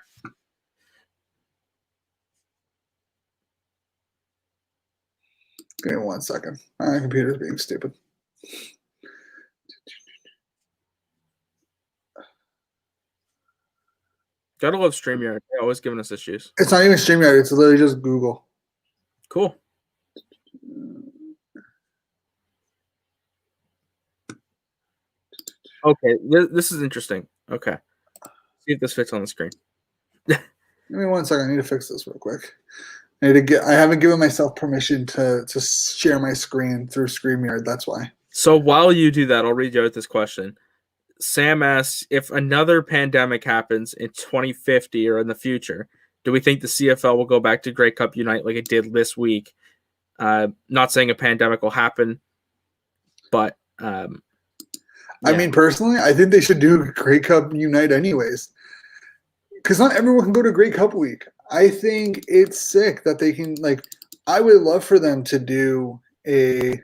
Give me 1 second. My computer's being stupid. Gotta love StreamYard. They're always giving us issues. It's not even StreamYard. It's literally just Google. Cool. Okay, this is interesting. Okay. See if this fits on the screen. Give me 1 second. I need to fix this real quick. I haven't given myself permission to share my screen through StreamYard. That's why. So while you do that, I'll read you out this question. Sam asks, if another pandemic happens in 2050 or in the future, do we think the CFL will go back to Grey Cup Unite like it did this week? Not saying a pandemic will happen, but yeah. I mean, personally, I think they should do Grey Cup Unite anyways. Because not everyone can go to Grey Cup week. I think it's sick that they can, I would love for them to do a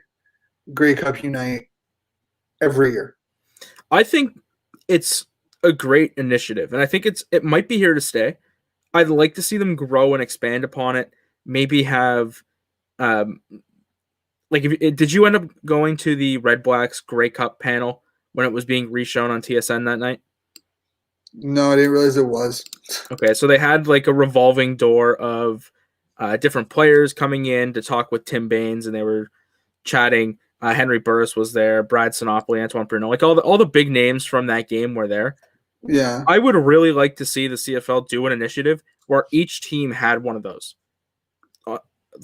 Grey Cup Unite every year. I think it's a great initiative, and I think it might be here to stay. I'd like to see them grow and expand upon it. Maybe have, did you end up going to the Red Blacks Grey Cup panel when it was being reshown on TSN that night? No, I didn't realize it was. Okay, so they had like a revolving door of different players coming in to talk with Tim Baines, and they were chatting. Henry Burris was there, Brad Sinopoli, Antoine Bruno, like all the big names from that game were there. Yeah, I would really like to see the CFL do an initiative where each team had one of those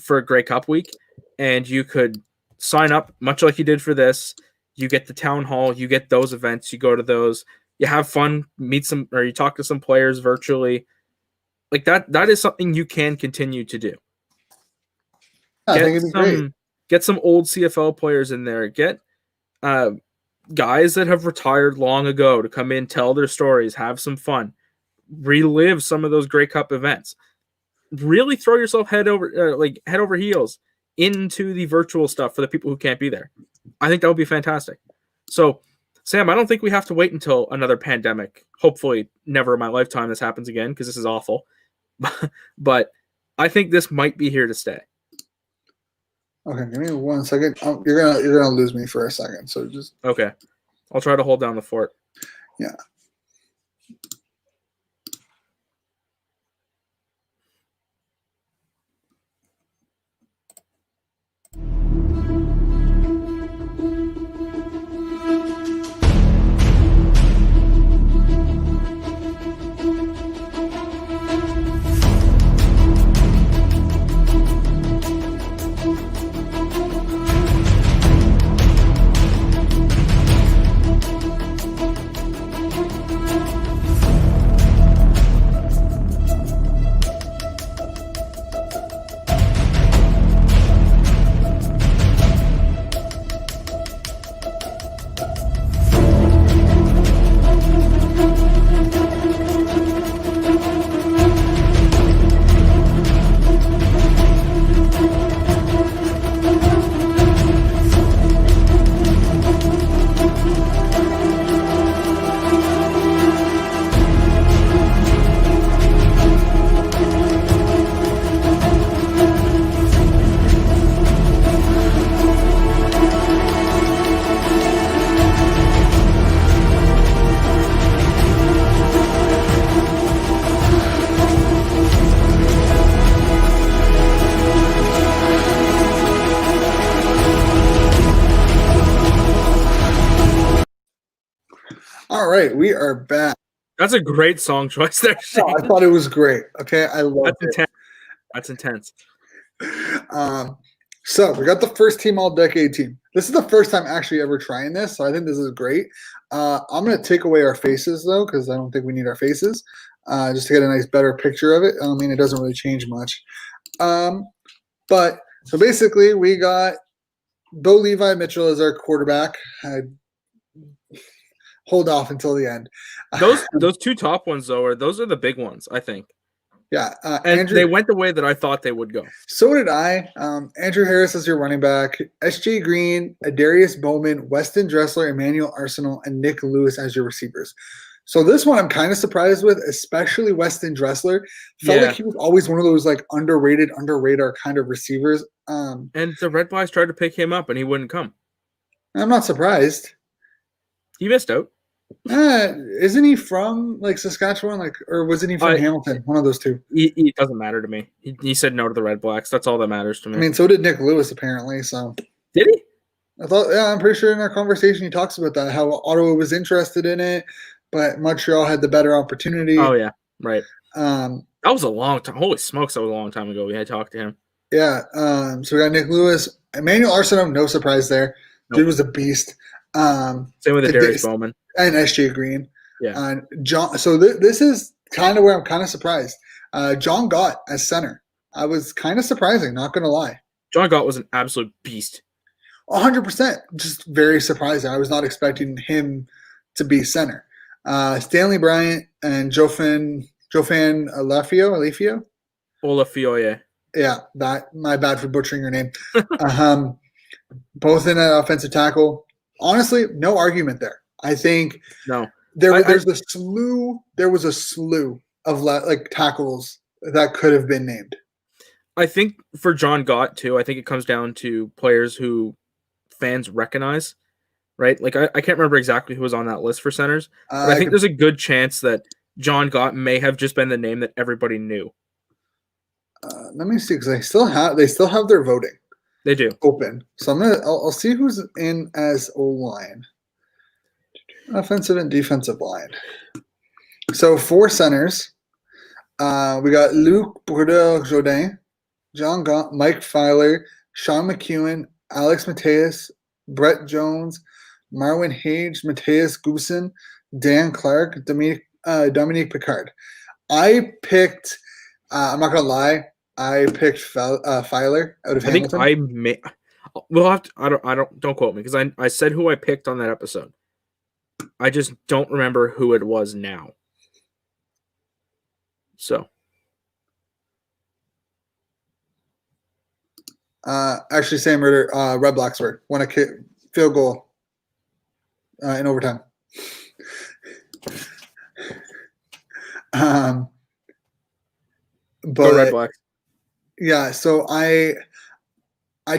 for a Grey Cup week, and you could sign up much like you did for this. You get the town hall, you get those events, you go to those, you have fun, meet some, or you talk to some players virtually. Like that is something you can continue to do. I think it'd be great. Get some old CFL players in there. Get guys that have retired long ago to come in, tell their stories, have some fun, relive some of those Grey Cup events. Really throw yourself head over heels into the virtual stuff for the people who can't be there. I think that would be fantastic. So, Sam, I don't think we have to wait until another pandemic. Hopefully, never in my lifetime this happens again because this is awful. But I think this might be here to stay. Okay, give me 1 second. You're gonna lose me for a second. So just okay. I'll try to hold down the fort. Yeah. All right, we are back. That's a great song choice there, Shane. Oh, I thought it was great. Okay, I love That's intense. That's intense. So we got the first team all decade team. This is the first time actually ever trying this, so I think this is great. I'm gonna take away our faces though, because I don't think we need our faces. Just to get a nice better picture of it. I mean, it doesn't really change much. But so basically we got Bo Levi Mitchell as our quarterback. Hold off until the end. Those two top ones though those are the big ones, I think. Yeah, and they went the way that I thought they would go. So did I. Andrew Harris as your running back, S.J. Green, Adarius Bowman, Weston Dressler, Emmanuel Arsenal, and Nick Lewis as your receivers. So this one I'm kind of surprised with, especially Weston Dressler. Felt like he was always one of those like underrated, under radar kind of receivers. And the Red Boys tried to pick him up, and he wouldn't come. I'm not surprised. He missed out. Isn't he from like Saskatchewan, or wasn't he from Hamilton? One of those two. It doesn't matter to me. He said no to the Red Blacks. That's all that matters to me. I mean, so did Nick Lewis apparently. So did he? I'm pretty sure in our conversation he talks about that, how Ottawa was interested in it, but Montreal had the better opportunity. Oh yeah, right. That was a long time. Holy smokes, that was a long time ago. We had talked to him. Yeah. So we got Nick Lewis, Emmanuel Arsenal. No surprise there. Nope. Dude was a beast. Same with Adarius Bowman and S.J. Green. Yeah. John. So this is kind of where I'm kind of surprised. John Gott as center. I was kind of surprising, not going to lie. John Gott was an absolute beast. 100%. Just very surprising. I was not expecting him to be center. Stanley Bryant and Jofan Olafio. Olafioye. Yeah, my bad for butchering your name. Both in an offensive tackle. Honestly, no argument there. I think there was a slew of tackles that could have been named. I think for John Gott too, I think it comes down to players who fans recognize, right? Like I can't remember exactly who was on that list for centers, but I think there's a good chance that John Gott may have just been the name that everybody knew. Let me see, because they still have their voting. They do open. So I'll see who's in as O-line, offensive and defensive line. So 4 centers. We got Luc Brodeur-Jodin, John Gott, Mike Filer, Sean McEwen, Alex Mateus, Brett Jones, Marwin Hage, Mateus Goosen, Dan Clark, Dominique Picard. I picked. I'm not gonna lie. I picked Filer out of Hamilton. I think we'll have to. Don't quote me, because I said who I picked on that episode. I just don't remember who it was now. So, actually, Sam Ritter, Red Blacksburg won a field goal in overtime. But go Red Blacks. Yeah, so I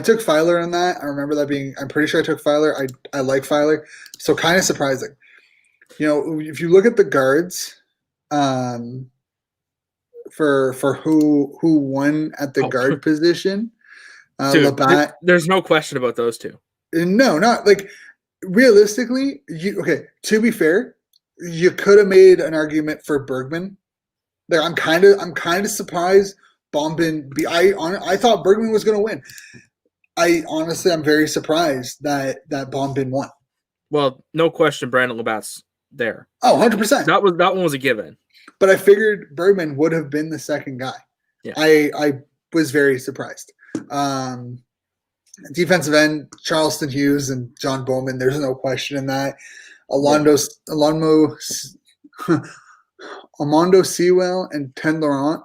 took Filer on that. I remember that being. I'm pretty sure I took Filer. I like Filer, so kind of surprising. If you look at the guards, for who won at the guard position, Dude, Labatt. There's no question about those two. No, not like realistically. To be fair, you could have made an argument for Bergman. There, I'm kind of surprised. Bombin. I thought Bergman was going to win. I'm very surprised that Bombin won. Well, no question, Brandon Labatt's there. Oh, 100%. That one was a given. But I figured Bergman would have been the second guy. Yeah. I was very surprised. Defensive end, Charleston Hughes and John Bowman. There's no question in that. Armando Sewell and Ted Laurent.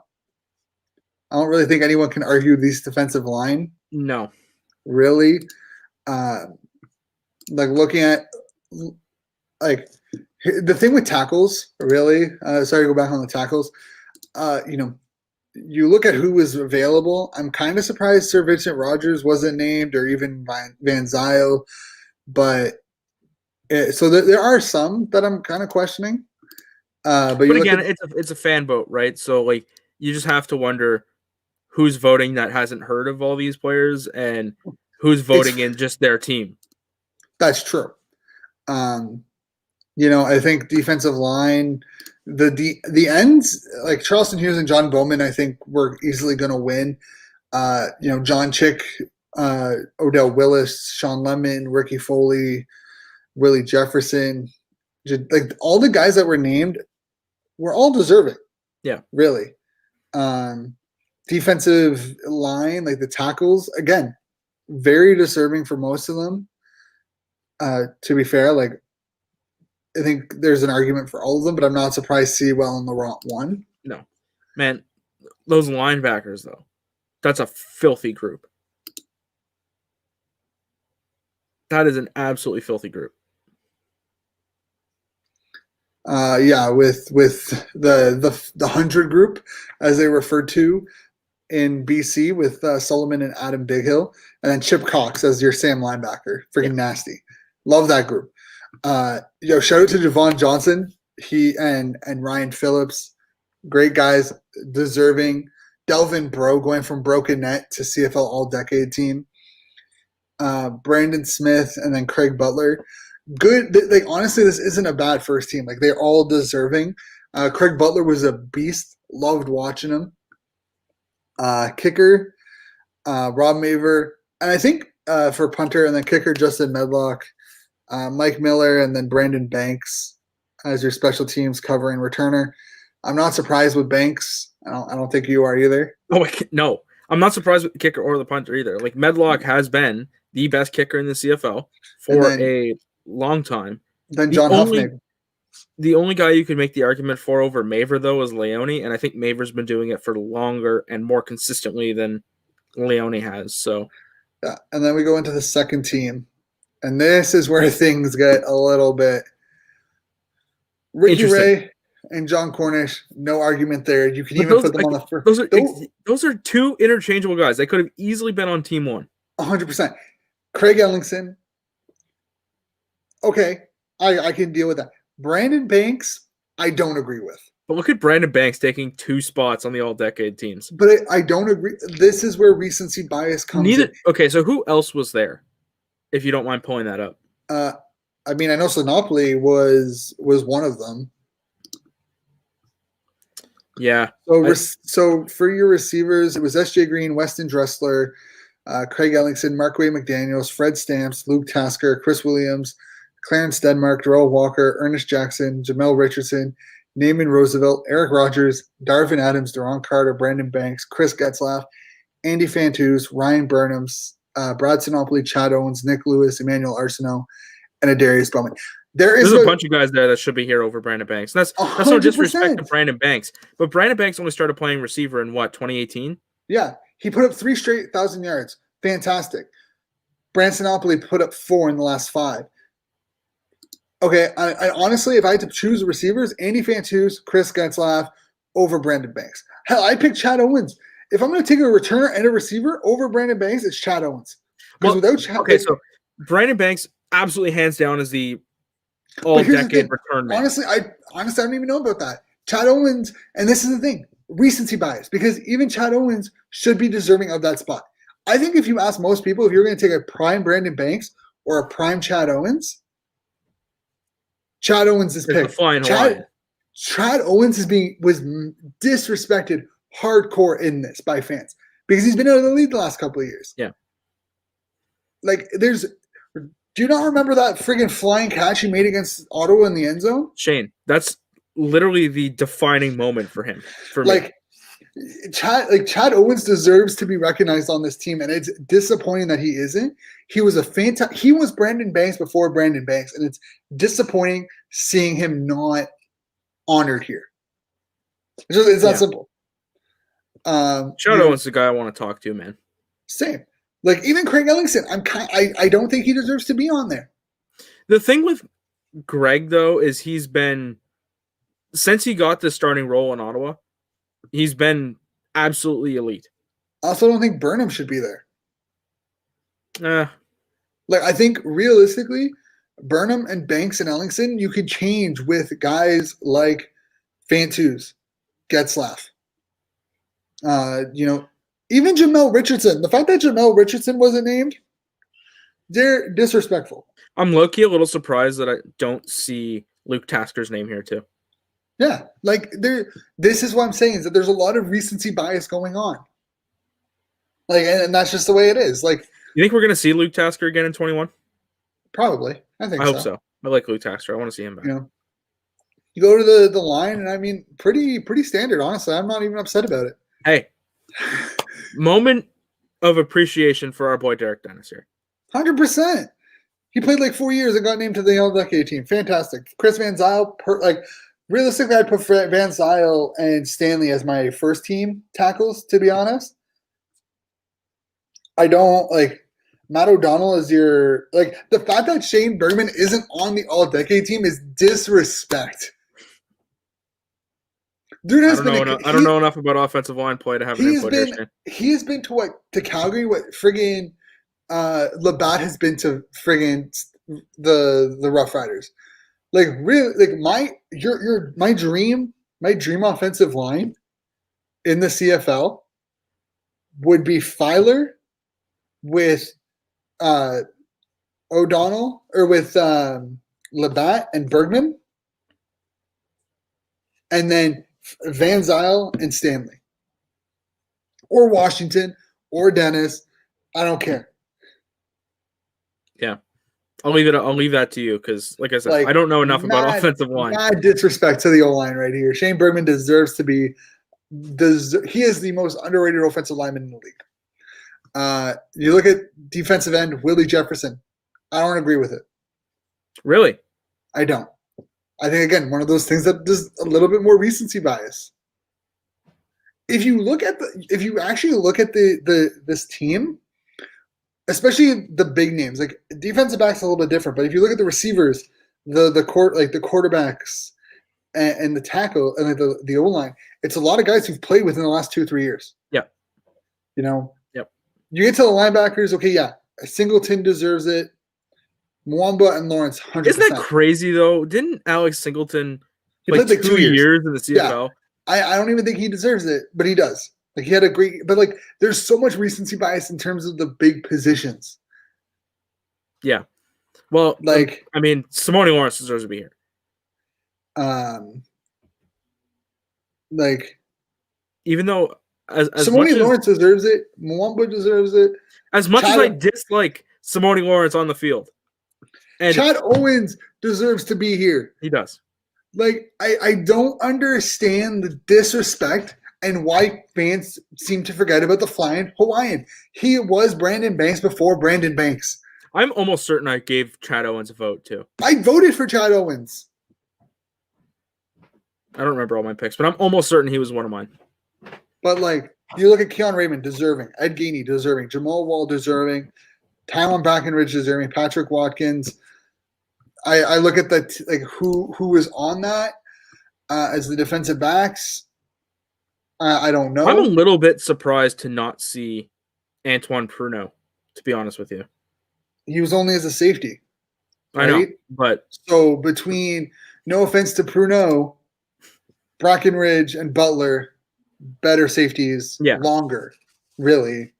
I don't really think anyone can argue these defensive line. No. Really. Looking at the thing with tackles, really. Sorry to go back on the tackles. You look at who was available. I'm kind of surprised Sir Vincent Rogers wasn't named, or even Van Zyl. But so there are some that I'm kind of questioning. But again, it's a fan vote, right? So you just have to wonder who's voting that hasn't heard of all these players and who's voting in just their team. That's true. I think defensive line, the ends like Charleston Hughes and John Bowman, I think we're easily going to win. John Chick, Odell Willis, Sean Lemon, Ricky Foley, Willie Jefferson, like all the guys that were named, were all deserving. Yeah, really. Defensive line, like the tackles, again, very deserving for most of them. To be fair, like I think there's an argument for all of them, but I'm not surprised Sewell and Laurent won. No, man, those linebackers though, that's a filthy group. That is an absolutely filthy group. With the 100 group, as they referred to in BC, with Solomon and Adam Bighill, and then Chip Cox as your Sam linebacker. Freaking nasty. Love that group. Shout out to Javon Johnson. He and Ryan Phillips, great guys, deserving. Delvin Breaux going from Broken Net to CFL All Decade team. Brandon Smith and then Craig Butler. Good. Like honestly, this isn't a bad first team. Like they're all deserving. Craig Butler was a beast. Loved watching him. Kicker, Rob Maver, and I think for punter and then kicker Justin Medlock, Mike Miller, and then Brandon Banks as your special teams covering returner. I'm not surprised with Banks. I don't think you are either. Oh no, I'm not surprised with the kicker or the punter either. Like Medlock has been the best kicker in the CFL for a long time. Then John Huffman. The only guy you can make the argument for over Maver, though, is Leone, and I think Maver's been doing it for longer and more consistently than Leone has. So, yeah, and then we go into the second team, and this is where things get a little bit. Ricky Ray and John Cornish, no argument there. You can even put them on the first. Those are two interchangeable guys. They could have easily been on team one. 100%. Craig Ellingson. Okay, I can deal with that. Brandon Banks, I don't agree with. But look at Brandon Banks taking 2 spots on the all-decade teams. But I don't agree. This is where recency bias comes in. Okay, so who else was there, if you don't mind pulling that up? I know Sinopoli was one of them. Yeah. So for your receivers, it was S.J. Green, Weston Dressler, Craig Ellingson, Markway McDaniels, Fred Stamps, Luke Tasker, Chris Williams, Clarence Denmark, Darrell Walker, Ernest Jackson, Jamel Richardson, Naaman Roosevelt, Eric Rogers, Darvin Adams, Deron Carter, Brandon Banks, Chris Getzlaff, Andy Fantus, Ryan Burnhams, Brad Sinopoli, Chad Owens, Nick Lewis, Emmanuel Arsenault, and Adarius Bowman. There's a bunch of guys there that should be here over Brandon Banks. And that's no disrespect to Brandon Banks, but Brandon Banks only started playing receiver in 2018? Yeah, he put up 3 straight 1,000 yards. Fantastic. Brandon Sinopoli put up 4 in the last 5. Okay, I honestly, if I had to choose receivers, Andy Fantus, Chris Getzlaff over Brandon Banks. Hell, I picked Chad Owens. If I'm going to take a returner and a receiver over Brandon Banks, it's Chad Owens. Because without Chad, so Brandon Banks absolutely hands down is the all-decade return man. Honestly, I don't even know about that. Chad Owens, and this is the thing, recency bias, because even Chad Owens should be deserving of that spot. I think if you ask most people, if you're going to take a prime Brandon Banks or a prime Chad Owens, Chad Owens is picked. Chad Owens was disrespected hardcore in this by fans because he's been out of the league the last couple of years. Yeah. Like, do you not remember that friggin' flying catch he made against Ottawa in the end zone? Shane, that's literally the defining moment for him. Me. Chad Owens deserves to be recognized on this team, and it's disappointing that he isn't. He was he was Brandon Banks before Brandon Banks, and it's disappointing seeing him not honored here. It's that simple. Chad Owens is the guy I want to talk to, man. Same. Like even Craig Ellingson, I don't think he deserves to be on there. The thing with Greg though is he's been, since he got the starting role in Ottawa, he's been absolutely elite. I also don't think Burnham should be there. Like I think realistically, Burnham and Banks and Ellingson, you could change with guys like Fantus, Getzlaff. Even Jamel Richardson. The fact that Jamel Richardson wasn't named, they're disrespectful. I'm low-key a little surprised that I don't see Luke Tasker's name here too. Yeah, like this is what I'm saying is that there's a lot of recency bias going on. Like, and that's just the way it is. Like, you think we're gonna see Luke Tasker again in 21? Probably, I think. I hope so. I like Luke Tasker. I want to see him back. You go to the line, and I mean, pretty standard. Honestly, I'm not even upset about it. Hey, moment of appreciation for our boy Derek Dennis here. 100%. He played like 4 years and got named to the All Decade team. Fantastic. Chris Van Zyl, realistically, I'd put Van Zyl and Stanley as my first team tackles, to be honest. I don't like Matt O'Donnell is your the fact that Shane Bergman isn't on the All Decade team is disrespect. Dude has I don't know enough about offensive line play to have an input here. He has been to Calgary what friggin' Labatt has been to friggin' the Rough Riders. Like really, like my dream offensive line in the CFL would be Filer with O'Donnell or with Labatt and Bergman, and then Van Zyl and Stanley, or Washington, or Dennis. I don't care. Yeah, I'll leave that to you because, like I said, I don't know enough about offensive line. Mad disrespect to the O line right here. Shane Bergman deserves to be. He is the most underrated offensive lineman in the league. You look at defensive end, Willie Jefferson. I don't agree with it. Really? I don't. I think, again, one of those things that does a little bit more recency bias. If you actually look at this team, especially the big names, like defensive backs a little bit different, but if you look at the receivers, the quarterbacks and the tackle and the O line, it's a lot of guys who've played within the last 2 or 3 years. Yeah. Yep. You get to the linebackers, okay, yeah, Singleton deserves it. Mwamba and Lawrence, 100%. Isn't that crazy though? Didn't Alex Singleton play like 2 years in the CFL? Yeah. I don't even think he deserves it, but he does. Like he had a great, but like there's so much recency bias in terms of the big positions. Yeah. Well, I mean, Simone Lawrence deserves to be here. Even though as Simone Lawrence deserves it, Mwamba deserves it. As much as I dislike Simone Lawrence on the field, and Chad Owens deserves to be here. He does. Like I don't understand the disrespect and why fans seem to forget about the flying Hawaiian. He was Brandon Banks before Brandon Banks. I'm almost certain I gave Chad Owens a vote too. I voted for Chad Owens. I don't remember all my picks, but I'm almost certain he was one of mine. But like you look at Keon Raymond, deserving. Ed Gainey, deserving. Jamal Wall, deserving. Tylon Brackenridge, deserving. Patrick Watkins. I look at who was on that as the defensive backs. I don't know. I'm a little bit surprised to not see Antoine Pruneau, to be honest with you. He was only as a safety. Right? I know, but so between, no offense to Pruneau, Brackenridge and Butler, better safeties, longer, really.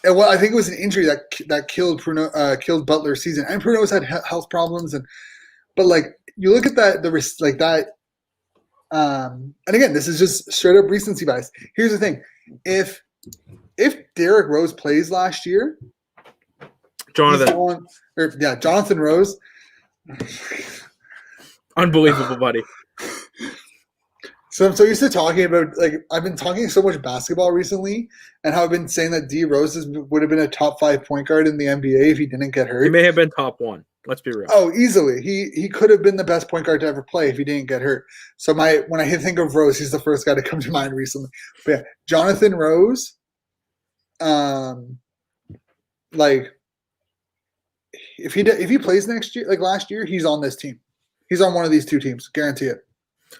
I think it was an injury that killed Pruneau, killed Butler's season, and Pruneau's had health problems, but you look at that. And again, this is just straight up recency bias. Here's the thing: if Derrick Rose plays last year, Jonathan Rose, unbelievable, buddy. So I'm so used to talking about, I've been talking so much basketball recently and how I've been saying that D Rose would have been a top 5 point guard in the NBA if he didn't get hurt. He may have been top 1. Let's be real. Oh, easily. He could have been the best point guard to ever play if he didn't get hurt. So when I think of Rose, he's the first guy to come to mind recently. But yeah, Jonathan Rose, if he plays next year, like last year, he's on this team. He's on one of these 2 teams, guarantee it.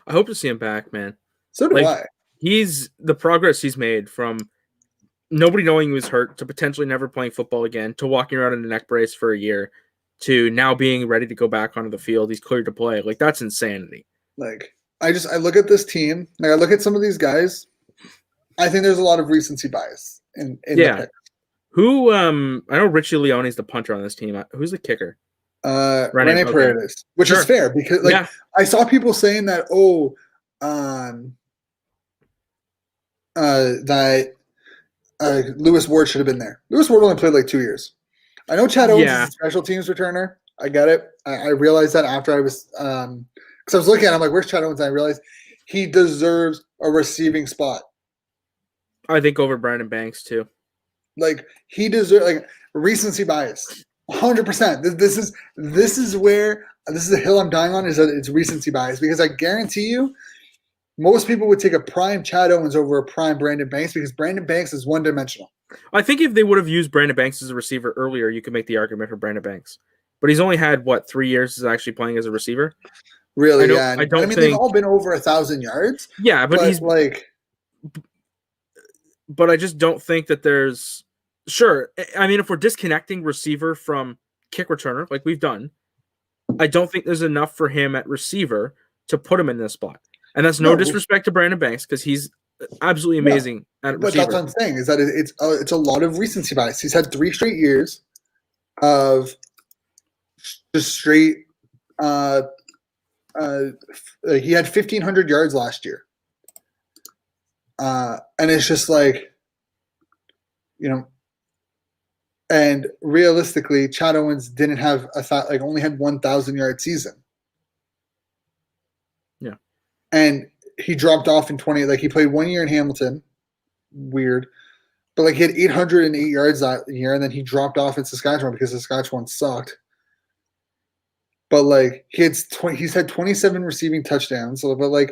I hope to see him back, man. So do I. He's the progress he's made from nobody knowing he was hurt to potentially never playing football again to walking around in a neck brace for a year to now being ready to go back onto the field. He's cleared to play. That's insanity. I look at this team. I look at some of these guys. I think there's a lot of recency bias in the pick. Who? I know Richie Leone's the punter on this team. Who's the kicker? Rene Paredes, which is fair because I saw people saying that that Lewis Ward should have been there. Lewis Ward only played like 2 years. I know Chad Owens is a special teams returner. I get it. I realized that after I was because I was looking at him like, where's Chad Owens? And I realized he deserves a receiving spot. I think over Brandon Banks too. Like he deserves like recency bias. 100%. This is the hill I'm dying on, is that it's recency bias, because I guarantee you most people would take a prime Chad Owens over a prime Brandon Banks, because Brandon Banks is one-dimensional. I think if they would have used Brandon Banks as a receiver earlier, you could make the argument for Brandon Banks. But he's only had 3 years is actually playing as a receiver. Really? They've all been over 1,000 yards. Yeah, but he's like. But I just don't think that there's. Sure. I mean, if we're disconnecting receiver from kick returner, like we've done, I don't think there's enough for him at receiver to put him in this spot. And that's no disrespect to Brandon Banks, because he's absolutely amazing at receiver. But that's what I'm saying, is that it's a lot of recency bias. He's had 3 straight years of just straight he had 1,500 yards last year. And it's just like, and realistically, Chad Owens didn't have only had 1,000-yard season. Yeah. And he dropped off in 20. Like, he played 1 year in Hamilton. Weird. But, he had 808 yards that year, and then he dropped off in Saskatchewan because Saskatchewan sucked. But, he's had 27 receiving touchdowns. But,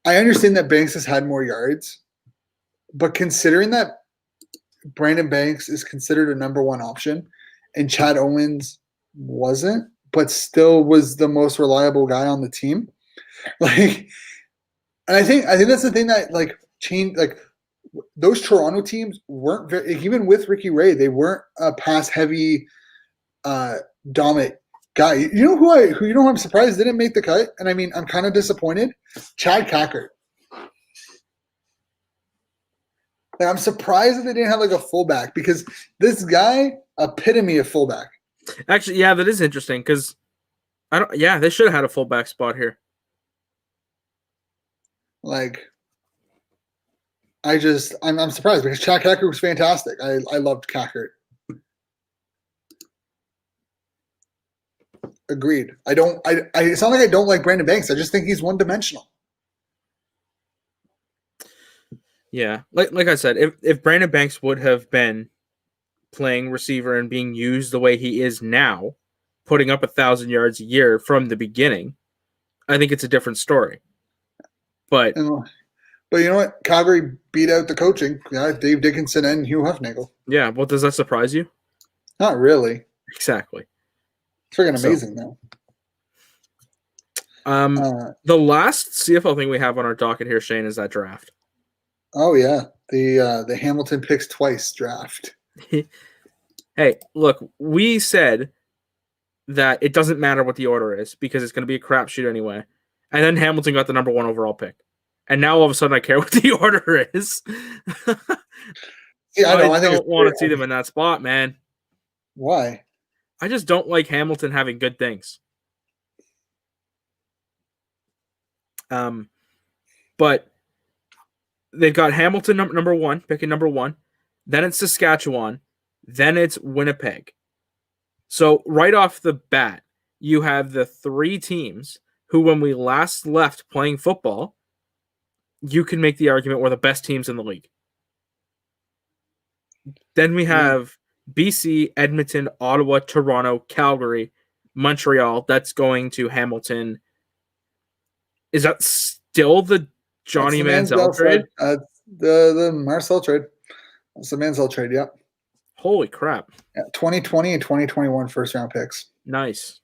I understand that Banks has had more yards. But considering that Brandon Banks is considered a number 1 option and Chad Owens wasn't, but still was the most reliable guy on the team. And I think that's the thing that changed. Those Toronto teams weren't very, even with Ricky Ray, they weren't a pass heavy dominant guy. Who I'm surprised didn't make the cut, and I mean I'm kind of disappointed. Chad Cackert. I'm surprised that they didn't have a fullback, because this guy, epitome of fullback. Actually, yeah, that is interesting, because they should have had a fullback spot here. I'm surprised, because Chad Cackert was fantastic. I loved Cackert. Agreed. It's not like I don't like Brandon Banks. I just think he's one-dimensional. Yeah, like I said, if Brandon Banks would have been playing receiver and being used the way he is now, putting up 1,000 yards a year from the beginning, I think it's a different story. But you know what? Calgary beat out the coaching. Yeah, Dave Dickinson and Hugh Huffnagel. Yeah, well, does that surprise you? Not really. Exactly. It's freaking amazing, though. The last CFL thing we have on our docket here, Shane, is that draft. Oh yeah, the Hamilton picks twice draft. Hey, look, we said that it doesn't matter what the order is because it's going to be a crapshoot anyway. And then Hamilton got the number 1 overall pick, and now all of a sudden I care what the order is. Yeah, I don't want to see them in that spot, man. Why? I just don't like Hamilton having good things. But they've got Hamilton number 1, picking number 1. Then it's Saskatchewan. Then it's Winnipeg. So right off the bat, you have the 3 teams who, when we last left playing football, you can make the argument were the best teams in the league. Then we have BC, Edmonton, Ottawa, Toronto, Calgary, Montreal. That's going to Hamilton. Is that still the Johnny Manziel trade? The Marcel trade. That's the Manziel trade, yep. Holy crap. Yeah, 2020 and 2021 first-round picks. Nice.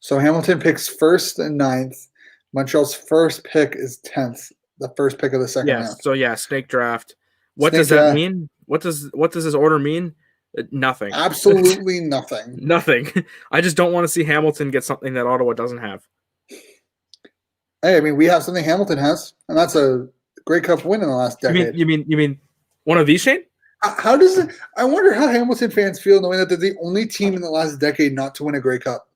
So Hamilton picks 1st and 9th. Montreal's first pick is 10th, the first pick of the second round. So snake draft. What does that mean? What does this order mean? Nothing. Absolutely nothing. Nothing. I just don't want to see Hamilton get something that Ottawa doesn't have. Hey, I mean, we have something Hamilton has, and that's a Grey Cup win in the last decade. You mean one of these, Shane? How does it? I wonder how Hamilton fans feel knowing that they're the only team in the last decade not to win a Grey Cup.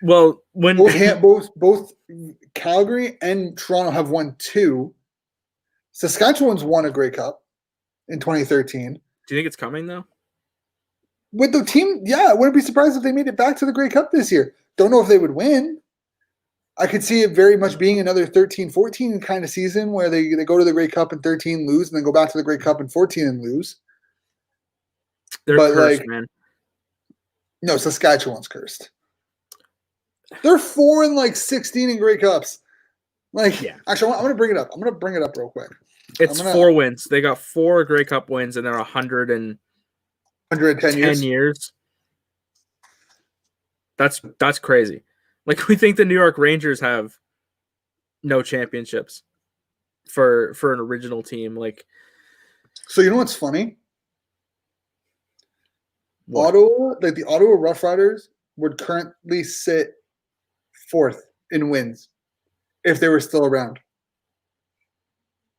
Well, when both Calgary and Toronto have won 2. Saskatchewan's won a Grey Cup in 2013. Do you think it's coming though? With the team, yeah, I wouldn't be surprised if they made it back to the Grey Cup this year. Don't know if they would win. I could see it very much being another 13-14 kind of season where they go to the Grey Cup in 13, lose, and then go back to the Grey Cup in 14 and lose. They're cursed, man. No, Saskatchewan's cursed. They're 4-16 in Grey Cups. Actually, I'm gonna bring it up. I'm gonna bring it up real quick. It's 4 wins. They got 4 Grey Cup wins, and they're 110 years. That's crazy. Like, we think the New York Rangers have no championships for an original team. Like, so you know what's funny? What? Ottawa, the Ottawa Rough Riders would currently sit 4th in wins if they were still around,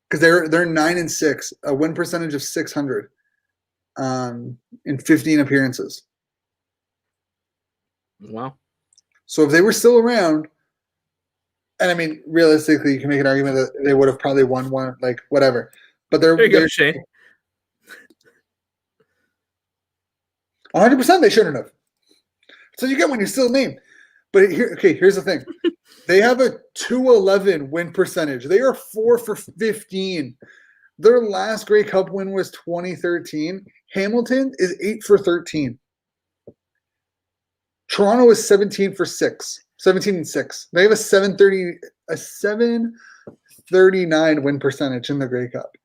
because they're 9-6, a win percentage of .600 in 15 appearances. Wow. So if they were still around, and I mean, realistically, you can make an argument that they would have probably won one, whatever. But There you go, Shane. 100% they shouldn't have. So you get when you're still named. But here's the thing. They have a 211 win percentage. They are 4 for 15. Their last Grey Cup win was 2013. Hamilton is 8 for 13. Toronto is 17 and 6. They have a 739 win percentage in the Grey Cup.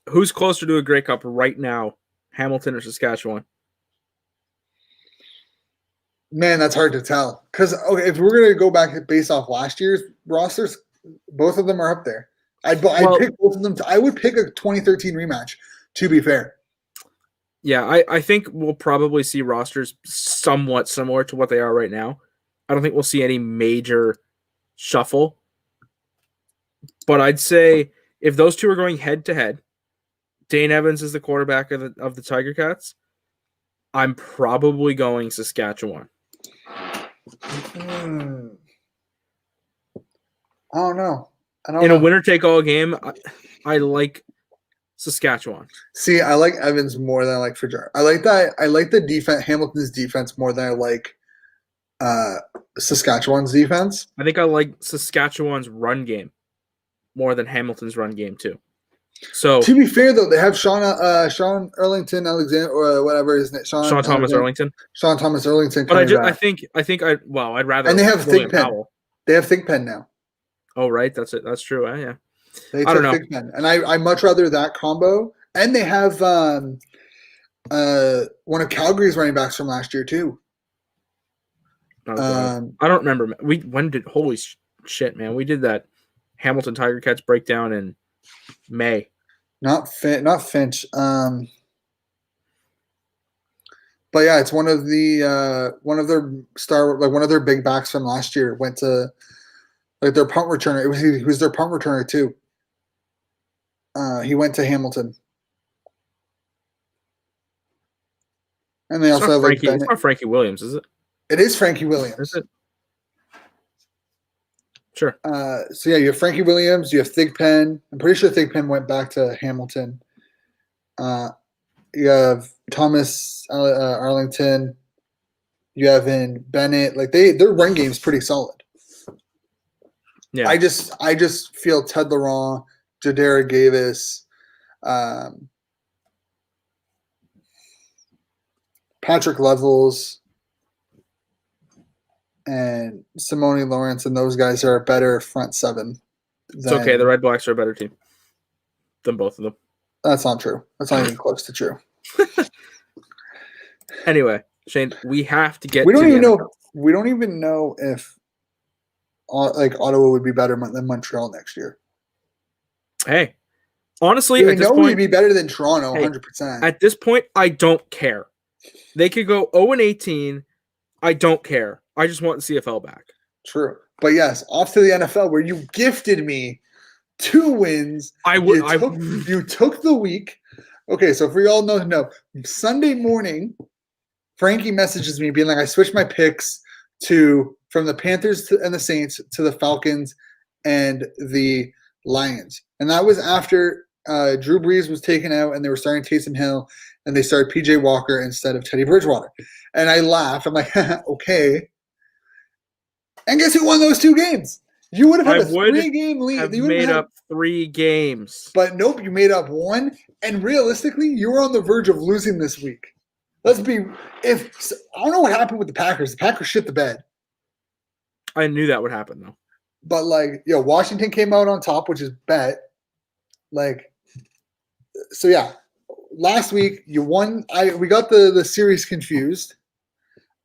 Who's closer to a Grey Cup right now, Hamilton or Saskatchewan? Man, that's hard to tell. Because if we're going to go back based off last year's rosters, both of them are up there. I'd pick both of them. I would pick a 2013 rematch, to be fair. Yeah, I think we'll probably see rosters somewhat similar to what they are right now. I don't think we'll see any major shuffle. But I'd say if those two are going head-to-head, Dane Evans is the quarterback of the Tiger Cats, I'm probably going Saskatchewan. I don't know. In a winner-take-all game, I like Saskatchewan. See, I like Evans more than I like Fajar. I like that. I like the defense, Hamilton's defense, more than I like Saskatchewan's defense. I think I like Saskatchewan's run game more than Hamilton's run game too. So to be fair, though, they have Sean Erlington Alexander or whatever his name. Sean Thomas Erlington. Sean Thomas Erlington. But I'd rather. And they have William Thigpen. Powell. They have Thigpen now. Oh right, that's it. That's true. Yeah. They I don't know. Thigpen, and I much rather that combo. And they have one of Calgary's running backs from last year too. I don't remember. Holy shit, man! We did that Hamilton Tiger Cats breakdown in May. Not Finch. But yeah, it's one of their one of their big backs from last year went to their punt returner. He was their punt returner too. He went to Hamilton. And they also have Frankie. It's not Frankie Williams, is it? It is Frankie Williams. Is it? Sure. So yeah, you have Frankie Williams, you have Thigpen. I'm pretty sure Thigpen went back to Hamilton. You have Thomas Arlington. You have in Bennett. Their run game is pretty solid. Yeah. I just feel Ted Laurent, Jadara Gavis, Patrick Levels, and Simone Lawrence, and those guys are a better front seven. It's okay. The Red Blacks are a better team than both of them. That's not true. That's not even close to true. Anyway, Shane, we have to get. We don't even know if Ottawa would be better than Montreal next year. Hey, honestly, we know we'd be better than Toronto, 100%. At this point, I don't care. They could go 0-18. I don't care. I just want the CFL back. True. But yes, off to the NFL where you gifted me 2 wins. You took the week. Okay, so for you all know, Sunday morning, Frankie messages me being like, I switched my picks from the Panthers and the Saints to the Falcons and the Lions. And that was after Drew Brees was taken out and they were starting Taysom Hill and they started PJ Walker instead of Teddy Bridgewater. And I laughed. I'm like, okay. And guess who won those 2 games? You would have had a 3-game lead. You made up 3 games. But nope, you made up 1. And realistically, you were on the verge of losing this week. I don't know what happened with the Packers. The Packers shit the bed. I knew that would happen, though. But, Washington came out on top, which is bet. So, yeah. Last week, you won. We got the series confused.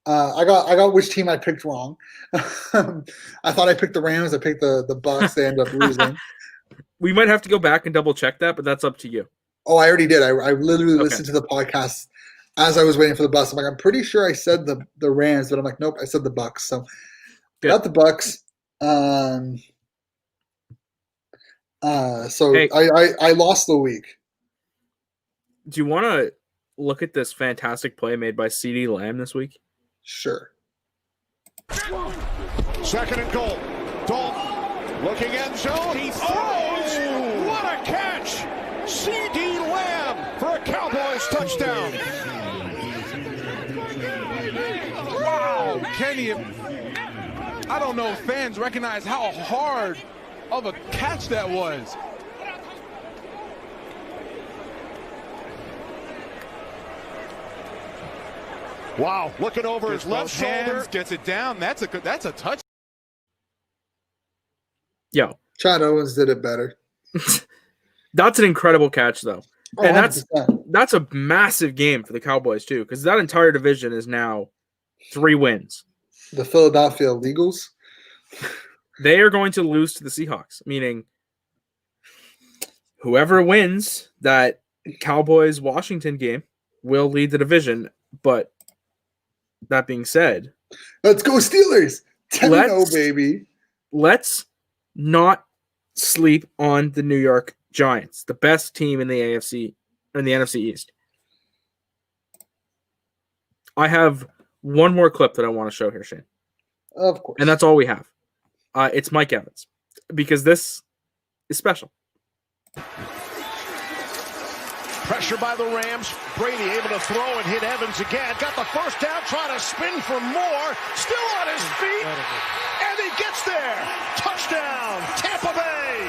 I got which team I picked wrong. I thought I picked the Rams. I picked the Bucks. They ended up losing. We might have to go back and double check that, but that's up to you. Oh, I already did. I literally listened to the podcast as I was waiting for the bus. I'm like, I'm pretty sure I said the Rams, but I'm like, nope, I said the Bucks. So got the Bucks. I lost the week. Do you want to look at this fantastic play made by CeeDee Lamb this week? Sure. 2nd and goal. Dalton looking end zone. He throws. Oh, what a catch! CeeDee Lamb for a Cowboys touchdown. Wow, Kenny. I don't know if fans recognize how hard of a catch that was. Wow, looking over his left shoulder. Gets it down. That's a touch. Yo. Chad Owens did it better. That's an incredible catch, though. Oh, and 100%. that's a massive game for the Cowboys, too, because that entire division is now 3 wins. The Philadelphia Eagles. They are going to lose to the Seahawks, meaning whoever wins that Cowboys-Washington game will lead the division. But that being said, let's go Steelers. 10-0, baby. Let's not sleep on the New York Giants, the best team in the AFC and the NFC East. I have one more clip that I want to show here, Shane. Of course. And that's all we have. It's Mike Evans, because this is special. Pressure by the Rams. Brady able to throw and hit Evans again. Got the first down, trying to spin for more. Still on his feet. And he gets there. Touchdown, Tampa Bay.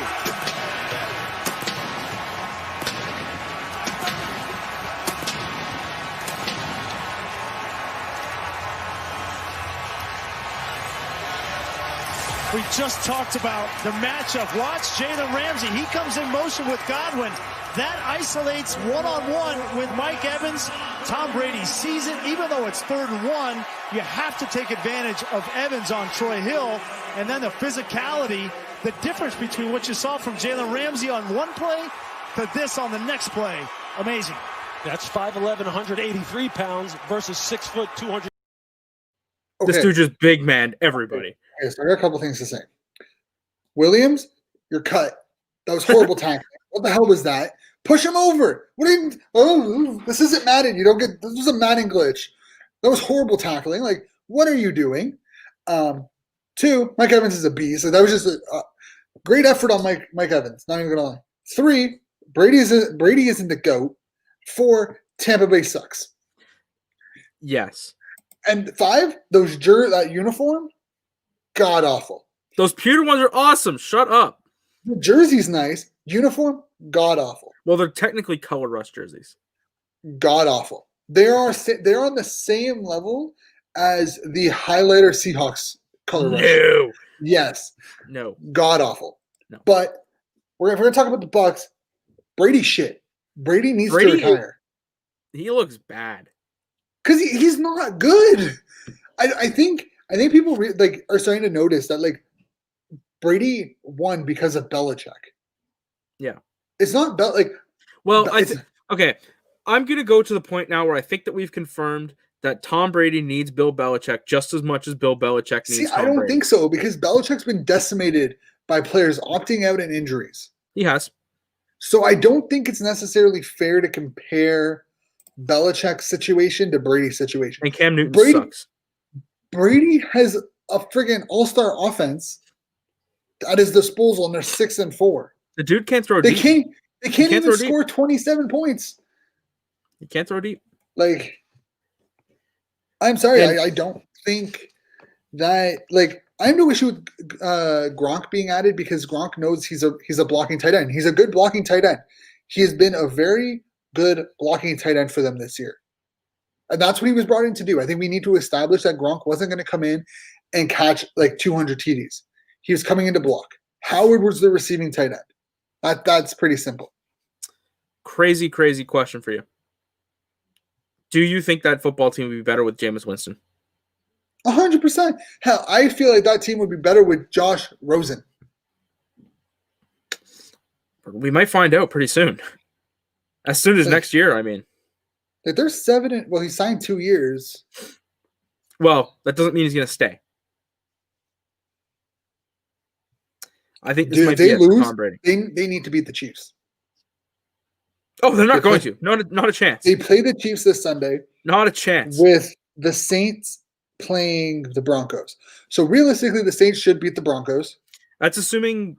We just talked about the matchup. Watch Jalen Ramsey. He comes in motion with Godwin. That isolates one-on-one with Mike Evans. Tom Brady sees it. Even though it's 3rd and 1, you have to take advantage of Evans on Troy Hill. And then the physicality, the difference between what you saw from Jalen Ramsey on one play to this on the next play. Amazing. That's 5'11", 183 pounds versus 6 foot, 200. Okay. This dude just big man everybody. Okay, so I got a couple things to say. Williams, you're cut. That was horrible tackling. What the hell was that? Push him over. This isn't Madden. This was a Madden glitch. That was horrible tackling. Like, what are you doing? 2, Mike Evans is a beast. So that was just a great effort on Mike Evans. Not even gonna lie. 3, Brady isn't the GOAT. 4, Tampa Bay sucks. Yes. And 5, that uniform, god awful. Those pewter ones are awesome. Shut up. The jersey's nice. Uniform, god awful. Well, they're technically color rush jerseys. God awful. They're on the same level as the highlighter Seahawks color rush. No. Yes. No. God awful. No. But if we're gonna talk about the Bucks, Brady shit. Brady needs to retire. He looks bad. Because he's not good. I think people are starting to notice that Brady won because of Belichick. Yeah, it's not okay. I'm gonna go to the point now where I think that we've confirmed that Tom Brady needs Bill Belichick just as much as Bill Belichick needs. I don't think so, because Belichick's been decimated by players opting out and injuries. He has. So I don't think it's necessarily fair to compare Belichick's situation to Brady's situation. And Cam Newton sucks. Brady has a friggin' all-star offense at his disposal, and they're 6-4. The dude can't throw deep. They can't even score 27 points. He can't throw deep. Like, I'm sorry, I don't think that, like, I have no issue with Gronk being added because Gronk knows he's a blocking tight end. He's a good blocking tight end. He has been a very good blocking tight end for them this year. And that's what he was brought in to do. I think we need to establish that Gronk wasn't going to come in and catch like 200 TDs. He was coming in to block. Howard was the receiving tight end. That's pretty simple. Crazy question for you. Do you think that football team would be better with Jameis Winston? 100%. Hell, I feel like that team would be better with Josh Rosen. We might find out pretty soon. As soon as next year, I mean. Like they're 7 well, he signed 2 years. Well, that doesn't mean he's going to stay. I think this might be it for Tom Brady. They need to beat the Chiefs. Oh, they're not going to. Not a chance. They play the Chiefs this Sunday. Not a chance. With the Saints playing the Broncos. So realistically, the Saints should beat the Broncos. That's assuming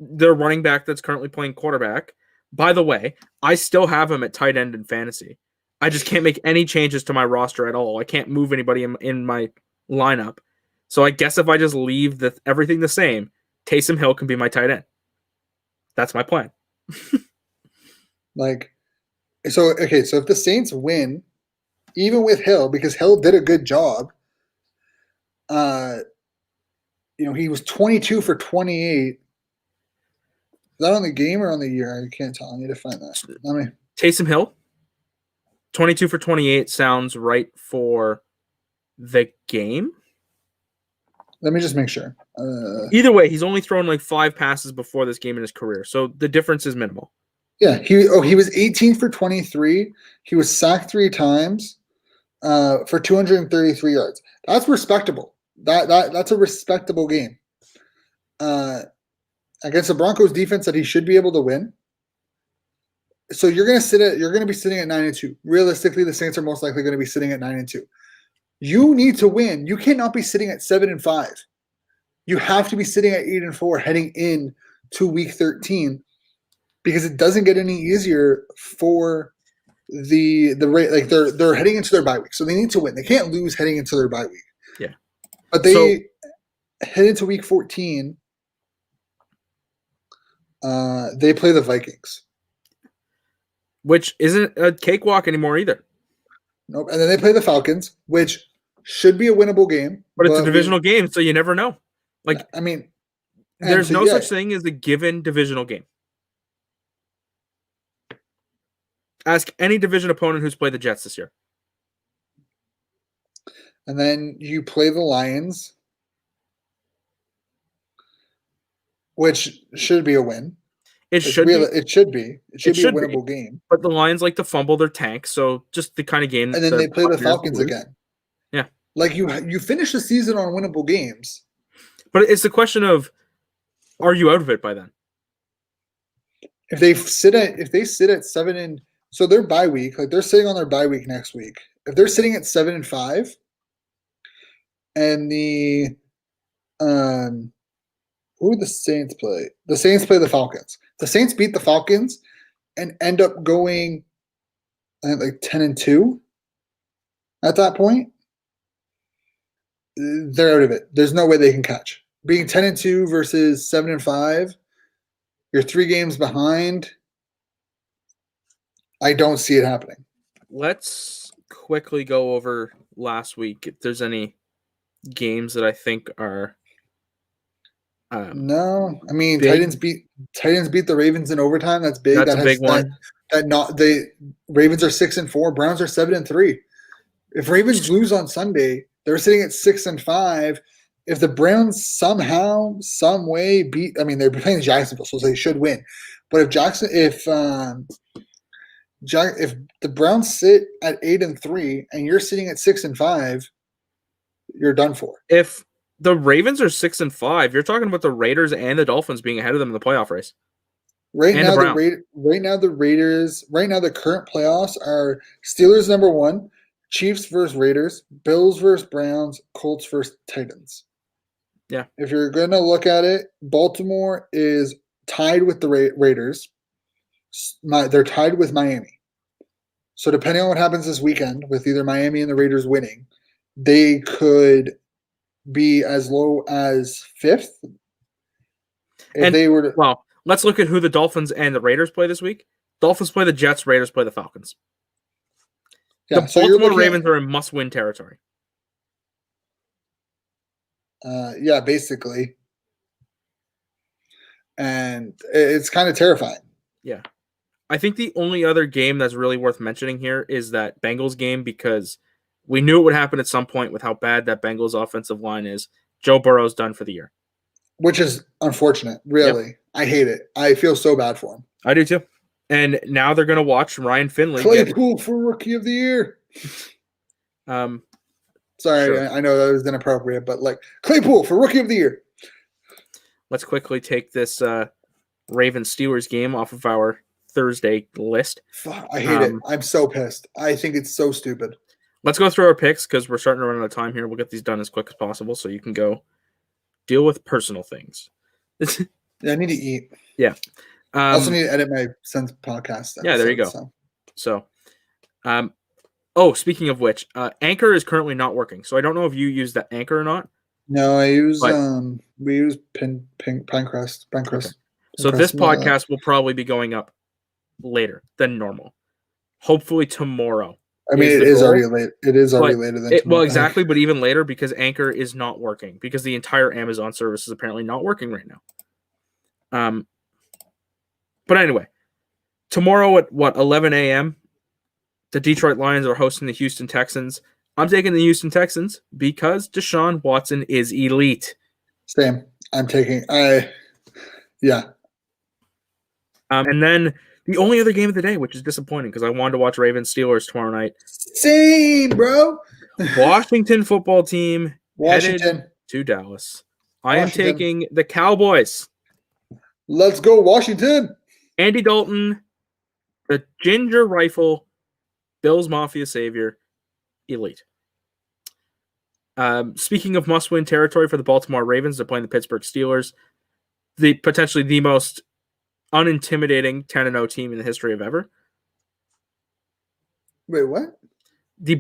their running back that's currently playing quarterback. By the way, I still have him at tight end in fantasy. I just can't make any changes to my roster at all. I can't move anybody in my lineup. So I guess if I just leave everything the same, Taysom Hill can be my tight end. That's my plan. So if the Saints win, even with Hill, because Hill did a good job, he was 22 for 28. Is that on the game or on the year? I can't tell. I need to find that. Taysom Hill, 22 for 28 sounds right for the game. Let me just make sure. Either way, he's only thrown like 5 passes before this game in his career, so the difference is minimal. Yeah, he was 18 for 23. He was sacked 3 times for 233 yards. That's respectable. That's a respectable game. Against the Broncos defense that he should be able to win. So you're going to be sitting at 9-2. Realistically, the Saints are most likely going to be sitting at 9-2. You need to win. You cannot be sitting at 7-5. You have to be sitting at 8-4 heading in to week 13 because it doesn't get any easier for the rate. Like they're heading into their bye week, so they need to win. They can't lose heading into their bye week. Yeah, but they head into week 14. They play the Vikings, which isn't a cakewalk anymore either. Nope. And then they play the Falcons, which should be a winnable game. But it's a divisional game, so you never know. There's no such thing as a given divisional game. Ask any division opponent who's played the Jets this year. And then you play the Lions, which should be a win. It should be. It should be a winnable game. But the Lions like to fumble their tank, so just the kind of game. And then they play the Falcons again. Yeah, like you finish the season on winnable games. But it's the question of, are you out of it by then? If they sit at 7 so their bye week, like they're sitting on their bye week next week. If they're sitting at 7-5, and the who do the Saints play? The Saints play the Falcons. The Saints beat the Falcons and end up going, I think, like 10-2 at that point. They're out of it. There's no way they can catch. Being 10-2 versus 7-5, you're 3 games behind. I don't see it happening. Let's quickly go over last week if there's any games that I think are. No, I mean Titans beat the Ravens in overtime. That's big. That's a big one. The Ravens are 6-4. Browns are 7-3. If Ravens lose on Sunday, they're sitting at 6-5. If the Browns somehow, some way beat, I mean they're playing Jacksonville, so they should win. But if the Browns sit at 8-3 and you're sitting at 6-5, you're done for. If the Ravens are 6-5, you're talking about the Raiders and the Dolphins being ahead of them in the playoff race. Right And now, the Browns. right now the Raiders. Right now, the current playoffs are Steelers number 1, Chiefs versus Raiders, Bills versus Browns, Colts versus Titans. Yeah. If you're going to look at it, Baltimore is tied with the Raiders. They're tied with Miami. So depending on what happens this weekend, with either Miami and the Raiders winning, they could be as low as 5th. If they were to, well, let's look at who the Dolphins and the Raiders play this week. Dolphins play the Jets, Raiders play the Falcons. yeah, The so Baltimore Ravens are in must-win territory. Yeah, basically. And it's kind of terrifying. Yeah. I think the only other game that's really worth mentioning here is that Bengals game, because we knew it would happen at some point with how bad that Bengals offensive line is. Joe Burrow's done for the year. Which is unfortunate, really. Yep. I hate it. I feel so bad for him. I do too. And now they're going to watch Ryan Finley. Claypool for Rookie of the Year. Sorry, sure. I know that was inappropriate, but like Claypool for Rookie of the Year. Let's quickly take this Ravens-Steelers game off of our Thursday list. I hate it. I'm so pissed. I think it's so stupid. Let's go through our picks because we're starting to run out of time here. We'll get these done as quick as possible so you can go deal with personal things. Yeah, I need to eat. Yeah. I also need to edit my son's podcast. Yeah, there you go. So speaking of which, Anchor is currently not working. So I don't know if you use that Anchor or not. No, I use we use Pinecrest. Okay. So this podcast will probably be going up later than normal. Hopefully tomorrow. I mean, it is already late. It is already later than tomorrow. Well, exactly, but even later because Anchor is not working because the entire Amazon service is apparently not working right now. But anyway, tomorrow at 11 a.m., the Detroit Lions are hosting the Houston Texans. I'm taking the Houston Texans because Deshaun Watson is elite. Same. I'm taking. Yeah. And then the only other game of the day, which is disappointing because I wanted to watch Ravens Steelers tomorrow night. Same, bro. Washington football team Washington headed to Dallas. I am taking the Cowboys. Let's go, Washington. Andy Dalton, the Ginger Rifle, Bills Mafia savior, elite. Speaking of must-win territory for the Baltimore Ravens, they're playing the Pittsburgh Steelers, potentially the most unintimidating 10-0 team in the history of ever. Wait, what? The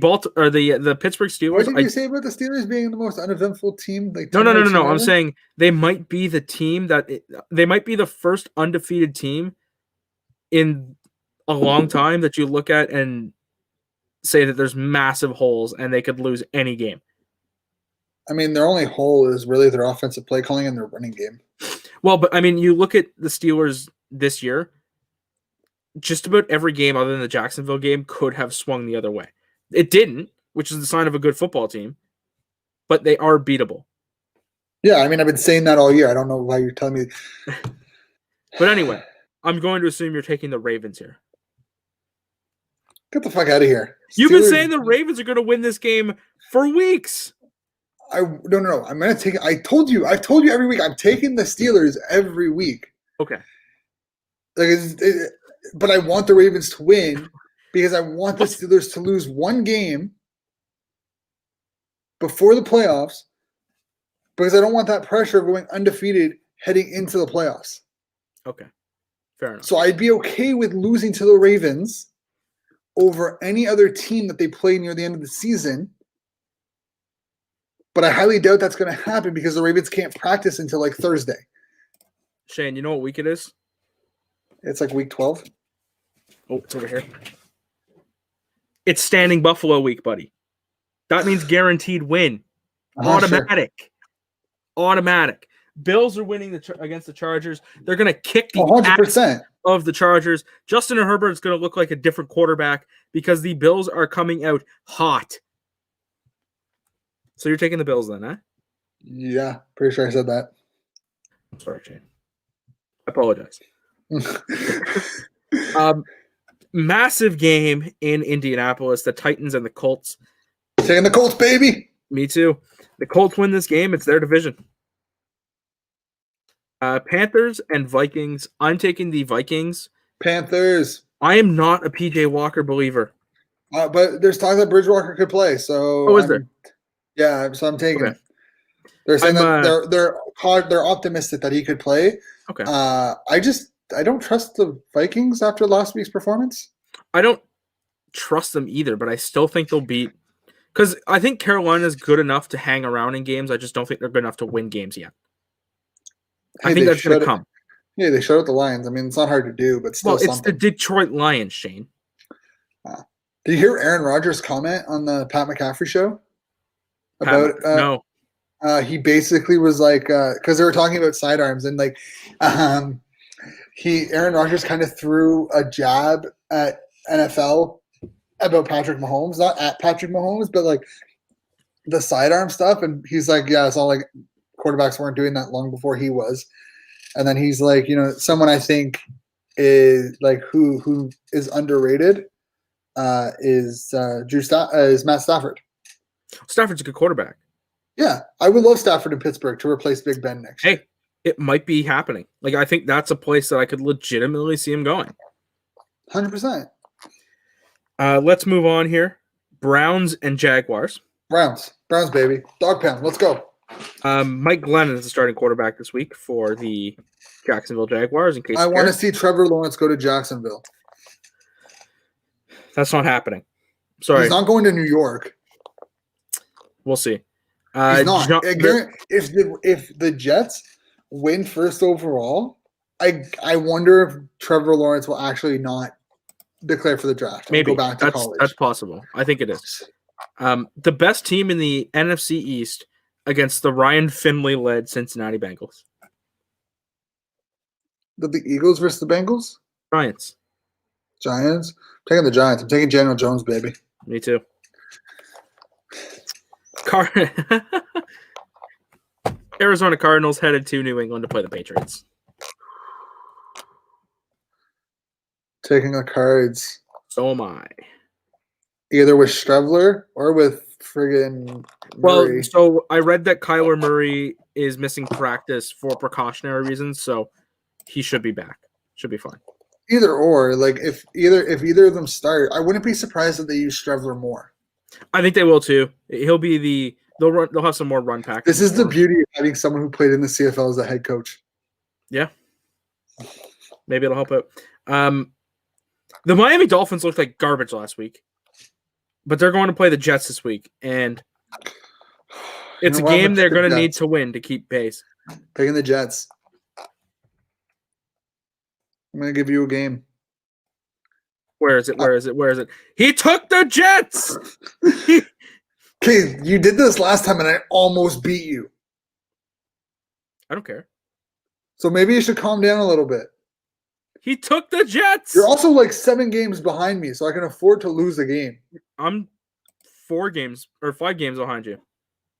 Pittsburgh Steelers. What did you say about the Steelers being the most uneventful team? Like no. I'm saying they might be the team they might be the first undefeated team in a long time that you look at and say that there's massive holes and they could lose any game. I mean, their only hole is really their offensive play calling and their running game. Well, but I mean, you look at the Steelers this year, just about every game other than the Jacksonville game could have swung the other way. It didn't, which is the sign of a good football team, but they are beatable. Yeah, I mean, I've been saying that all year. I don't know why you're telling me. But anyway, I'm going to assume you're taking the Ravens here. Get the fuck out of here. You've been saying the Ravens are going to win this game for weeks. No. I'm going to take it. I've told you every week. I'm taking the Steelers every week. Okay. But I want the Ravens to win because I want the Steelers to lose one game before the playoffs because I don't want that pressure of going undefeated heading into the playoffs. Okay. Fair enough. So I'd be okay with losing to the Ravens over any other team that they play near the end of the season. But I highly doubt that's going to happen because the Ravens can't practice until like Thursday. Shane, you know what week it is? It's like week 12. Oh, it's over here. It's standing Buffalo week, buddy. That means guaranteed win. Automatic. Sure. Automatic. Bills are winning against the Chargers. They're going to kick the 100% ass of the Chargers. Justin Herbert is going to look like a different quarterback because the Bills are coming out hot. So you're taking the Bills then, huh? Yeah, pretty sure I said that. I'm sorry, Shane. I apologize. Massive game in Indianapolis. The Titans and the Colts. Taking the Colts, baby. Me too. The Colts win this game. It's their division. Panthers and Vikings. I'm taking the Vikings. Panthers. I am not a PJ Walker believer. But there's talk that Bridgewater could play. So Is there? Yeah, so I'm taking Okay. him. They're saying that they're optimistic that he could play. Okay. I don't trust the Vikings after last week's performance. I don't trust them either, but I still think they'll beat. Because I think Carolina's good enough to hang around in games. I just don't think they're good enough to win games yet. I think that's going to come. Yeah, they showed out the Lions. I mean, it's not hard to do, but still it's the Detroit Lions, Shane. Did you hear Aaron Rodgers' comment on the Pat McCaffrey show? No. He basically was like, because they were talking about sidearms, and like, Aaron Rodgers kind of threw a jab at NFL about Patrick Mahomes, not at Patrick Mahomes, but like the sidearm stuff. And he's like, yeah, it's all like quarterbacks weren't doing that long before he was. And then he's like, someone I think is like who is underrated is Matt Stafford. Stafford's a good quarterback. Yeah, I would love Stafford in Pittsburgh to replace Big Ben next year. Hey, it might be happening. Like, I think that's a place that I could legitimately see him going. 100%. Let's move on here. Browns and Jaguars. Browns, baby. Dog pound. Let's go. Mike Glennon is the starting quarterback this week for the Jacksonville Jaguars. In case I want to see Trevor Lawrence go to Jacksonville. That's not happening. Sorry. He's not going to New York. We'll see. He's not. If the Jets win first overall, I wonder if Trevor Lawrence will actually not declare for the draft. Maybe go back to college. That's possible. I think it is. The best team in the NFC East against the Ryan Finley-led Cincinnati Bengals. The Eagles versus the Bengals? Giants. I'm taking the Giants. I'm taking Daniel Jones, baby. Me too. Arizona Cardinals headed to New England to play the Patriots. Taking the Cards. So am I. Either with Streveler or with friggin' Murray. Well, so I read that Kyler Murray is missing practice for precautionary reasons, so he should be back. Should be fine. Either or, like if either of them start, I wouldn't be surprised if they use Streveler more. I think they will too. He'll be they'll have some more run packs. This is the beauty of having someone who played in the CFL as a head coach. Yeah. Maybe it'll help out. The Miami Dolphins looked like garbage last week, but they're going to play the Jets this week, and it's a game they're going to need to win to keep pace. Taking the Jets. I'm going to give you a game. Where is it? He took the Jets! Okay, you did this last time, and I almost beat you. I don't care. So maybe you should calm down a little bit. He took the Jets! You're also like 7 games behind me, so I can afford to lose a game. I'm 5 games behind you.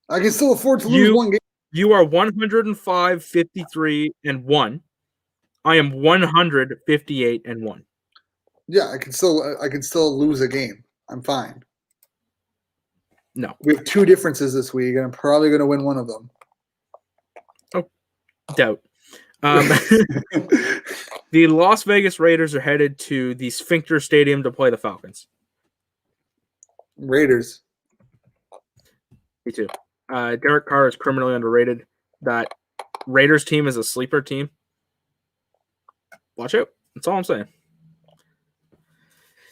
I can still afford to lose one game. You are 105, 53, and 1. I am 158 and 1. Yeah, I can still lose a game. I'm fine. No. We have 2 differences this week, and I'm probably going to win one of them. Oh, doubt. The Las Vegas Raiders are headed to the Sphincter Stadium to play the Falcons. Raiders. Me too. Derek Carr is criminally underrated. That Raiders team is a sleeper team. Watch out. That's all I'm saying.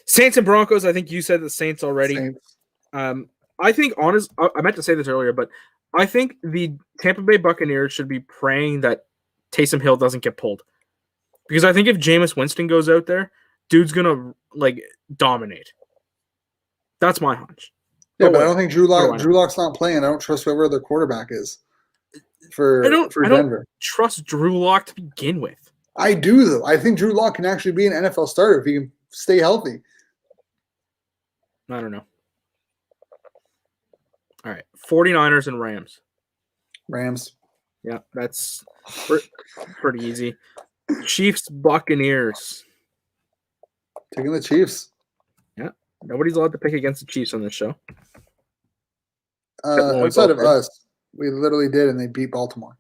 Saints and Broncos. I think you said the Saints already. Saints. I think I meant to say this earlier, but I think the Tampa Bay Buccaneers should be praying that Taysom Hill doesn't get pulled. Because I think if Jameis Winston goes out there, dude's gonna dominate. That's my hunch. Yeah, but I don't think Drew Lock's not playing. I don't trust whoever their quarterback is for Denver. I don't trust Drew Lock to begin with. I do, though. I think Drew Lock can actually be an NFL starter if he can stay healthy. I don't know. All right. 49ers and Rams. Rams. Yeah, that's pretty easy. Chiefs, Buccaneers. Taking the Chiefs. Yeah. Nobody's allowed to pick against the Chiefs on this show. Outside of us, we literally did, and they beat Baltimore.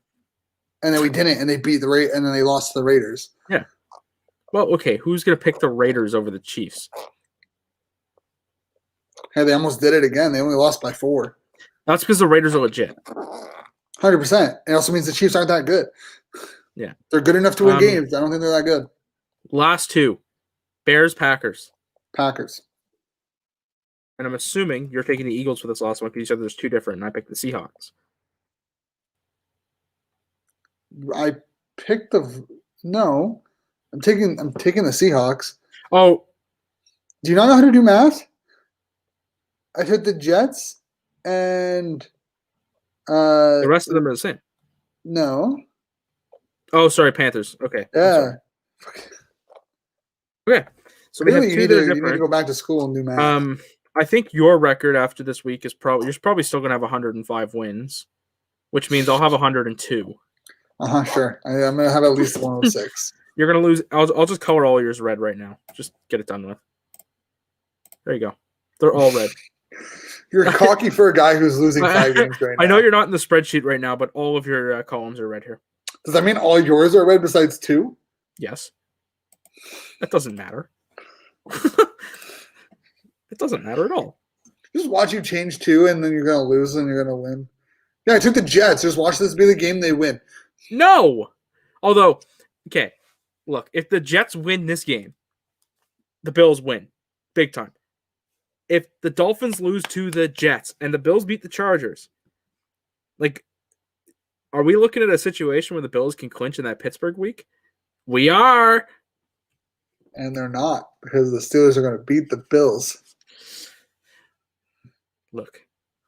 And then we didn't, and they beat and then they lost to the Raiders. Yeah. Well, okay. Who's going to pick the Raiders over the Chiefs? Hey, they almost did it again. They only lost by 4. That's because the Raiders are legit. 100%. It also means the Chiefs aren't that good. Yeah. They're good enough to win games. I don't think they're that good. Last 2. Bears, Packers. Packers. And I'm assuming you're taking the Eagles for this last one because you said there's 2 different, and I picked the Seahawks. I picked no. I'm taking the Seahawks. Oh. Do you not know how to do math? I took the Jets and the rest of them are the same. No. Oh, sorry, Panthers. Okay. Yeah. Okay. So we have 2 that are different. You need to go back to school and do math. I think your record after this week is you're probably still gonna have 105 wins, which means I'll have 102. Sure. I'm gonna have at least 106. You're gonna lose. I'll just color all yours red right now. Just get it done with. There you go. They're all red. You're cocky for a guy who's losing 5 games right now. I know you're not in the spreadsheet right now, but all of your columns are red here. Does that mean all yours are red besides 2? Yes. That doesn't matter. It doesn't matter at all. Just watch you change 2, and then you're gonna lose, and you're gonna win. Yeah, I took the Jets. Just watch this be the game they win. No. Although, okay, look, if the Jets win this game, the Bills win, big time. If the Dolphins lose to the Jets and the Bills beat the Chargers, like, are we looking at a situation where the Bills can clinch in that Pittsburgh week? We are. And they're not, because the Steelers are going to beat the Bills. Look,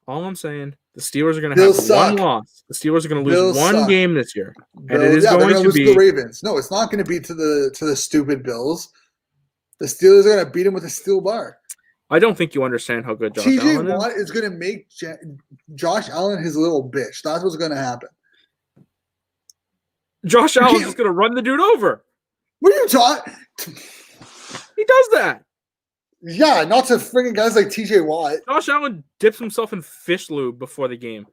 all I'm saying, the Steelers are going to have one loss. The Steelers are going to lose one game this year. And it is going to lose be to the Ravens. No, it's not going to be to the stupid Bills. The Steelers are going to beat them with a steel bar. I don't think you understand how good Josh Allen is. TJ Watt is going to make Josh Allen his little bitch. That's what's going to happen. Josh Allen's just going to run the dude over. What are you talking? He does that. Yeah, not to friggin' guys like TJ Watt. Josh Allen dips himself in fish lube before the game.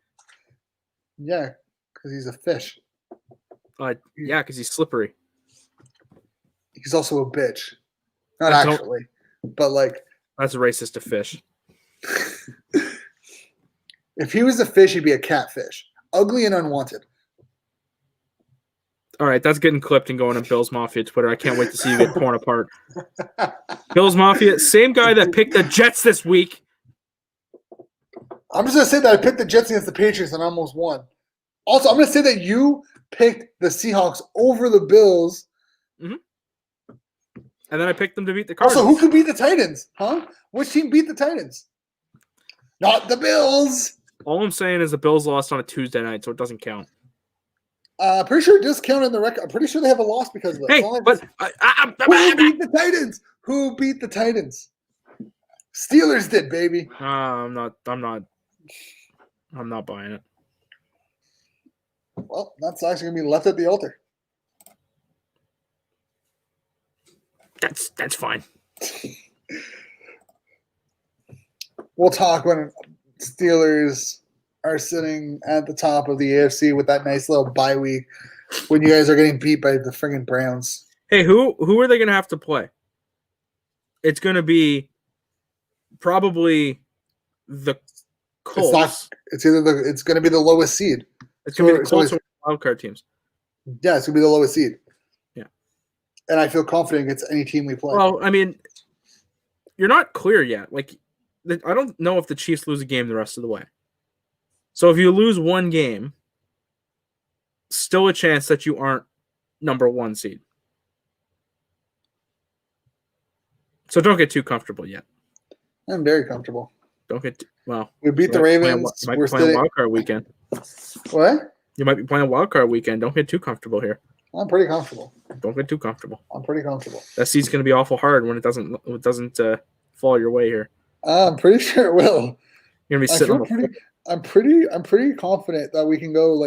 Yeah, because he's a fish. Yeah, because he's slippery. He's also a bitch. Not actually, but like. That's racist to fish. If he was a fish, he'd be a catfish. Ugly and unwanted. All right, that's getting clipped and going on Bills Mafia Twitter. I can't wait to see you get torn apart. Bills Mafia, same guy that picked the Jets this week. I'm just going to say that I picked the Jets against the Patriots and almost won. Also, I'm going to say that you picked the Seahawks over the Bills. Mm-hmm. And then I picked them to beat the Cardinals. Also, who could beat the Titans? Huh? Which team beat the Titans? Not the Bills. All I'm saying is the Bills lost on a Tuesday night, so it doesn't count. Pretty sure it does count in the record. I'm pretty sure they have a loss because of that. Hey, but who beat the Titans? Who beat the Titans? Steelers did, baby. I'm not buying it. Well, that's actually gonna be left at the altar. That's fine. We'll talk when Steelers are sitting at the top of the AFC with that nice little bye week when you guys are getting beat by the friggin' Browns. Hey, who are they going to have to play? It's going to be probably the Colts. It's going to be the lowest seed. It's going to be the Colts or wildcard teams. Yeah, it's going to be the lowest seed. Yeah. And I feel confident against any team we play. Well, I mean, you're not clear yet. Like, I don't know if the Chiefs lose a game the rest of the way. So if you lose one game, still a chance that you aren't number 1 seed. So don't get too comfortable yet. I'm very comfortable. Don't get we beat the Ravens. You might be playing wildcard weekend. What? You might be playing wildcard weekend. Don't get too comfortable here. I'm pretty comfortable. Don't get too comfortable. I'm pretty comfortable. That seed's going to be awful hard when it doesn't fall your way here. I'm pretty sure it will. You're going to be sitting I'm pretty confident that we can go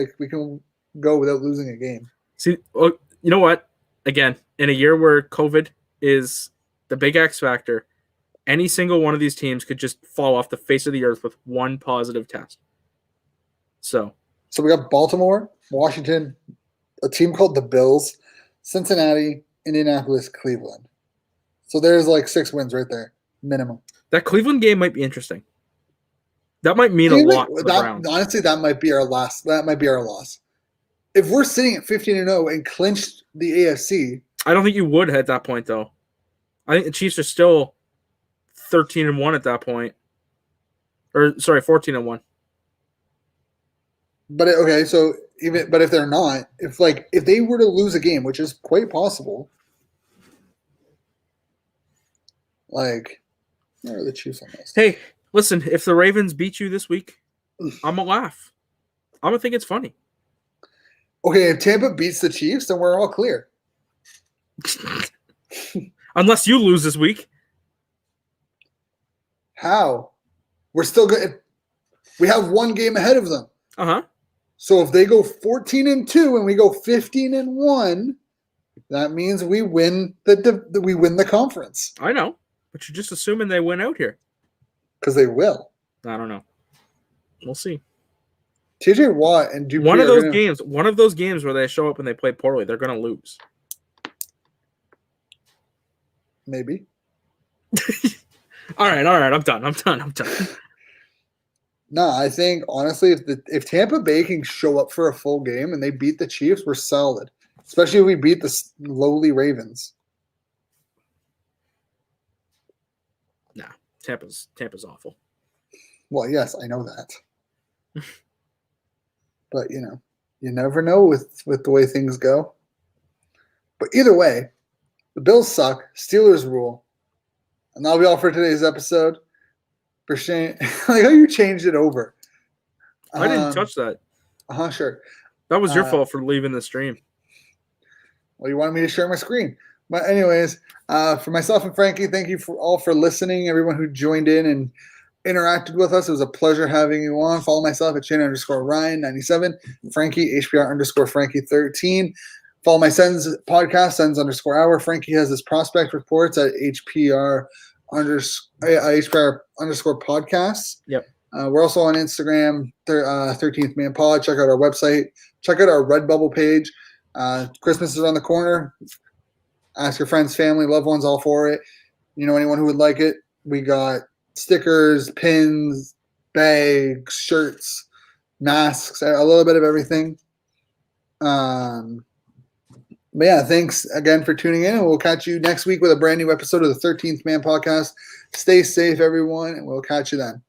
without losing a game. See, you know what? Again, in a year where COVID is the big X factor, any single one of these teams could just fall off the face of the earth with one positive test. So we got Baltimore, Washington, a team called the Bills, Cincinnati, Indianapolis, Cleveland. So there's like 6 wins right there, minimum. That Cleveland game might be interesting. That might mean a lot for the Browns. Honestly, that might be our last. That might be our loss. If we're sitting at 15-0 and clinched the AFC, I don't think you would at that point, though. I think the Chiefs are still 13-1 at that point. Or sorry, 14-1. But if they're not, if they were to lose a game, which is quite possible, like, where are the Chiefs on this? Hey, listen, if the Ravens beat you this week, I'm gonna laugh. I'm gonna think it's funny. Okay, if Tampa beats the Chiefs, then we're all clear. Unless you lose this week. How? We're still good. We have 1 game ahead of them. Uh-huh. So if they go 14-2 and we go 15-1, that means we win the conference. I know, but you're just assuming they win out here. Because they will. I don't know. We'll see. TJ Watt and Dupree one of those games where they show up and they play poorly, they're going to lose. Maybe. All right. I'm done. No, I think honestly, if Tampa Bay can show up for a full game and they beat the Chiefs, we're solid. Especially if we beat the lowly Ravens. Nah, Tampa's awful. Well, yes, I know that. But you never know with the way things go. But either way, the Bills suck. Steelers rule. And that'll be all for today's episode. For Shane, like how you changed it over. I didn't touch that. Sure. That was your fault for leaving the stream. Well, you wanted me to share my screen. But anyways, for myself and Frankie, thank you all for listening. Everyone who joined in and interacted with us. It was a pleasure having you on. Follow myself at Shane_Ryan97, Frankie, HPR_Frankie13. Follow my Sens podcast, Sens_Hour. Frankie has his prospect reports at HPR _podcasts. Yep. We're also on Instagram, 13th Man Pod. Check out our website. Check out our RedBubble page. Christmas is around the corner. Ask your friends, family, loved ones, all for it. Anyone who would like it. We got stickers, pins, bags, shirts, masks, a little bit of everything. But yeah, thanks again for tuning in, and we'll catch you next week with a brand new episode of the 13th Man Podcast. Stay safe, everyone, and we'll catch you then.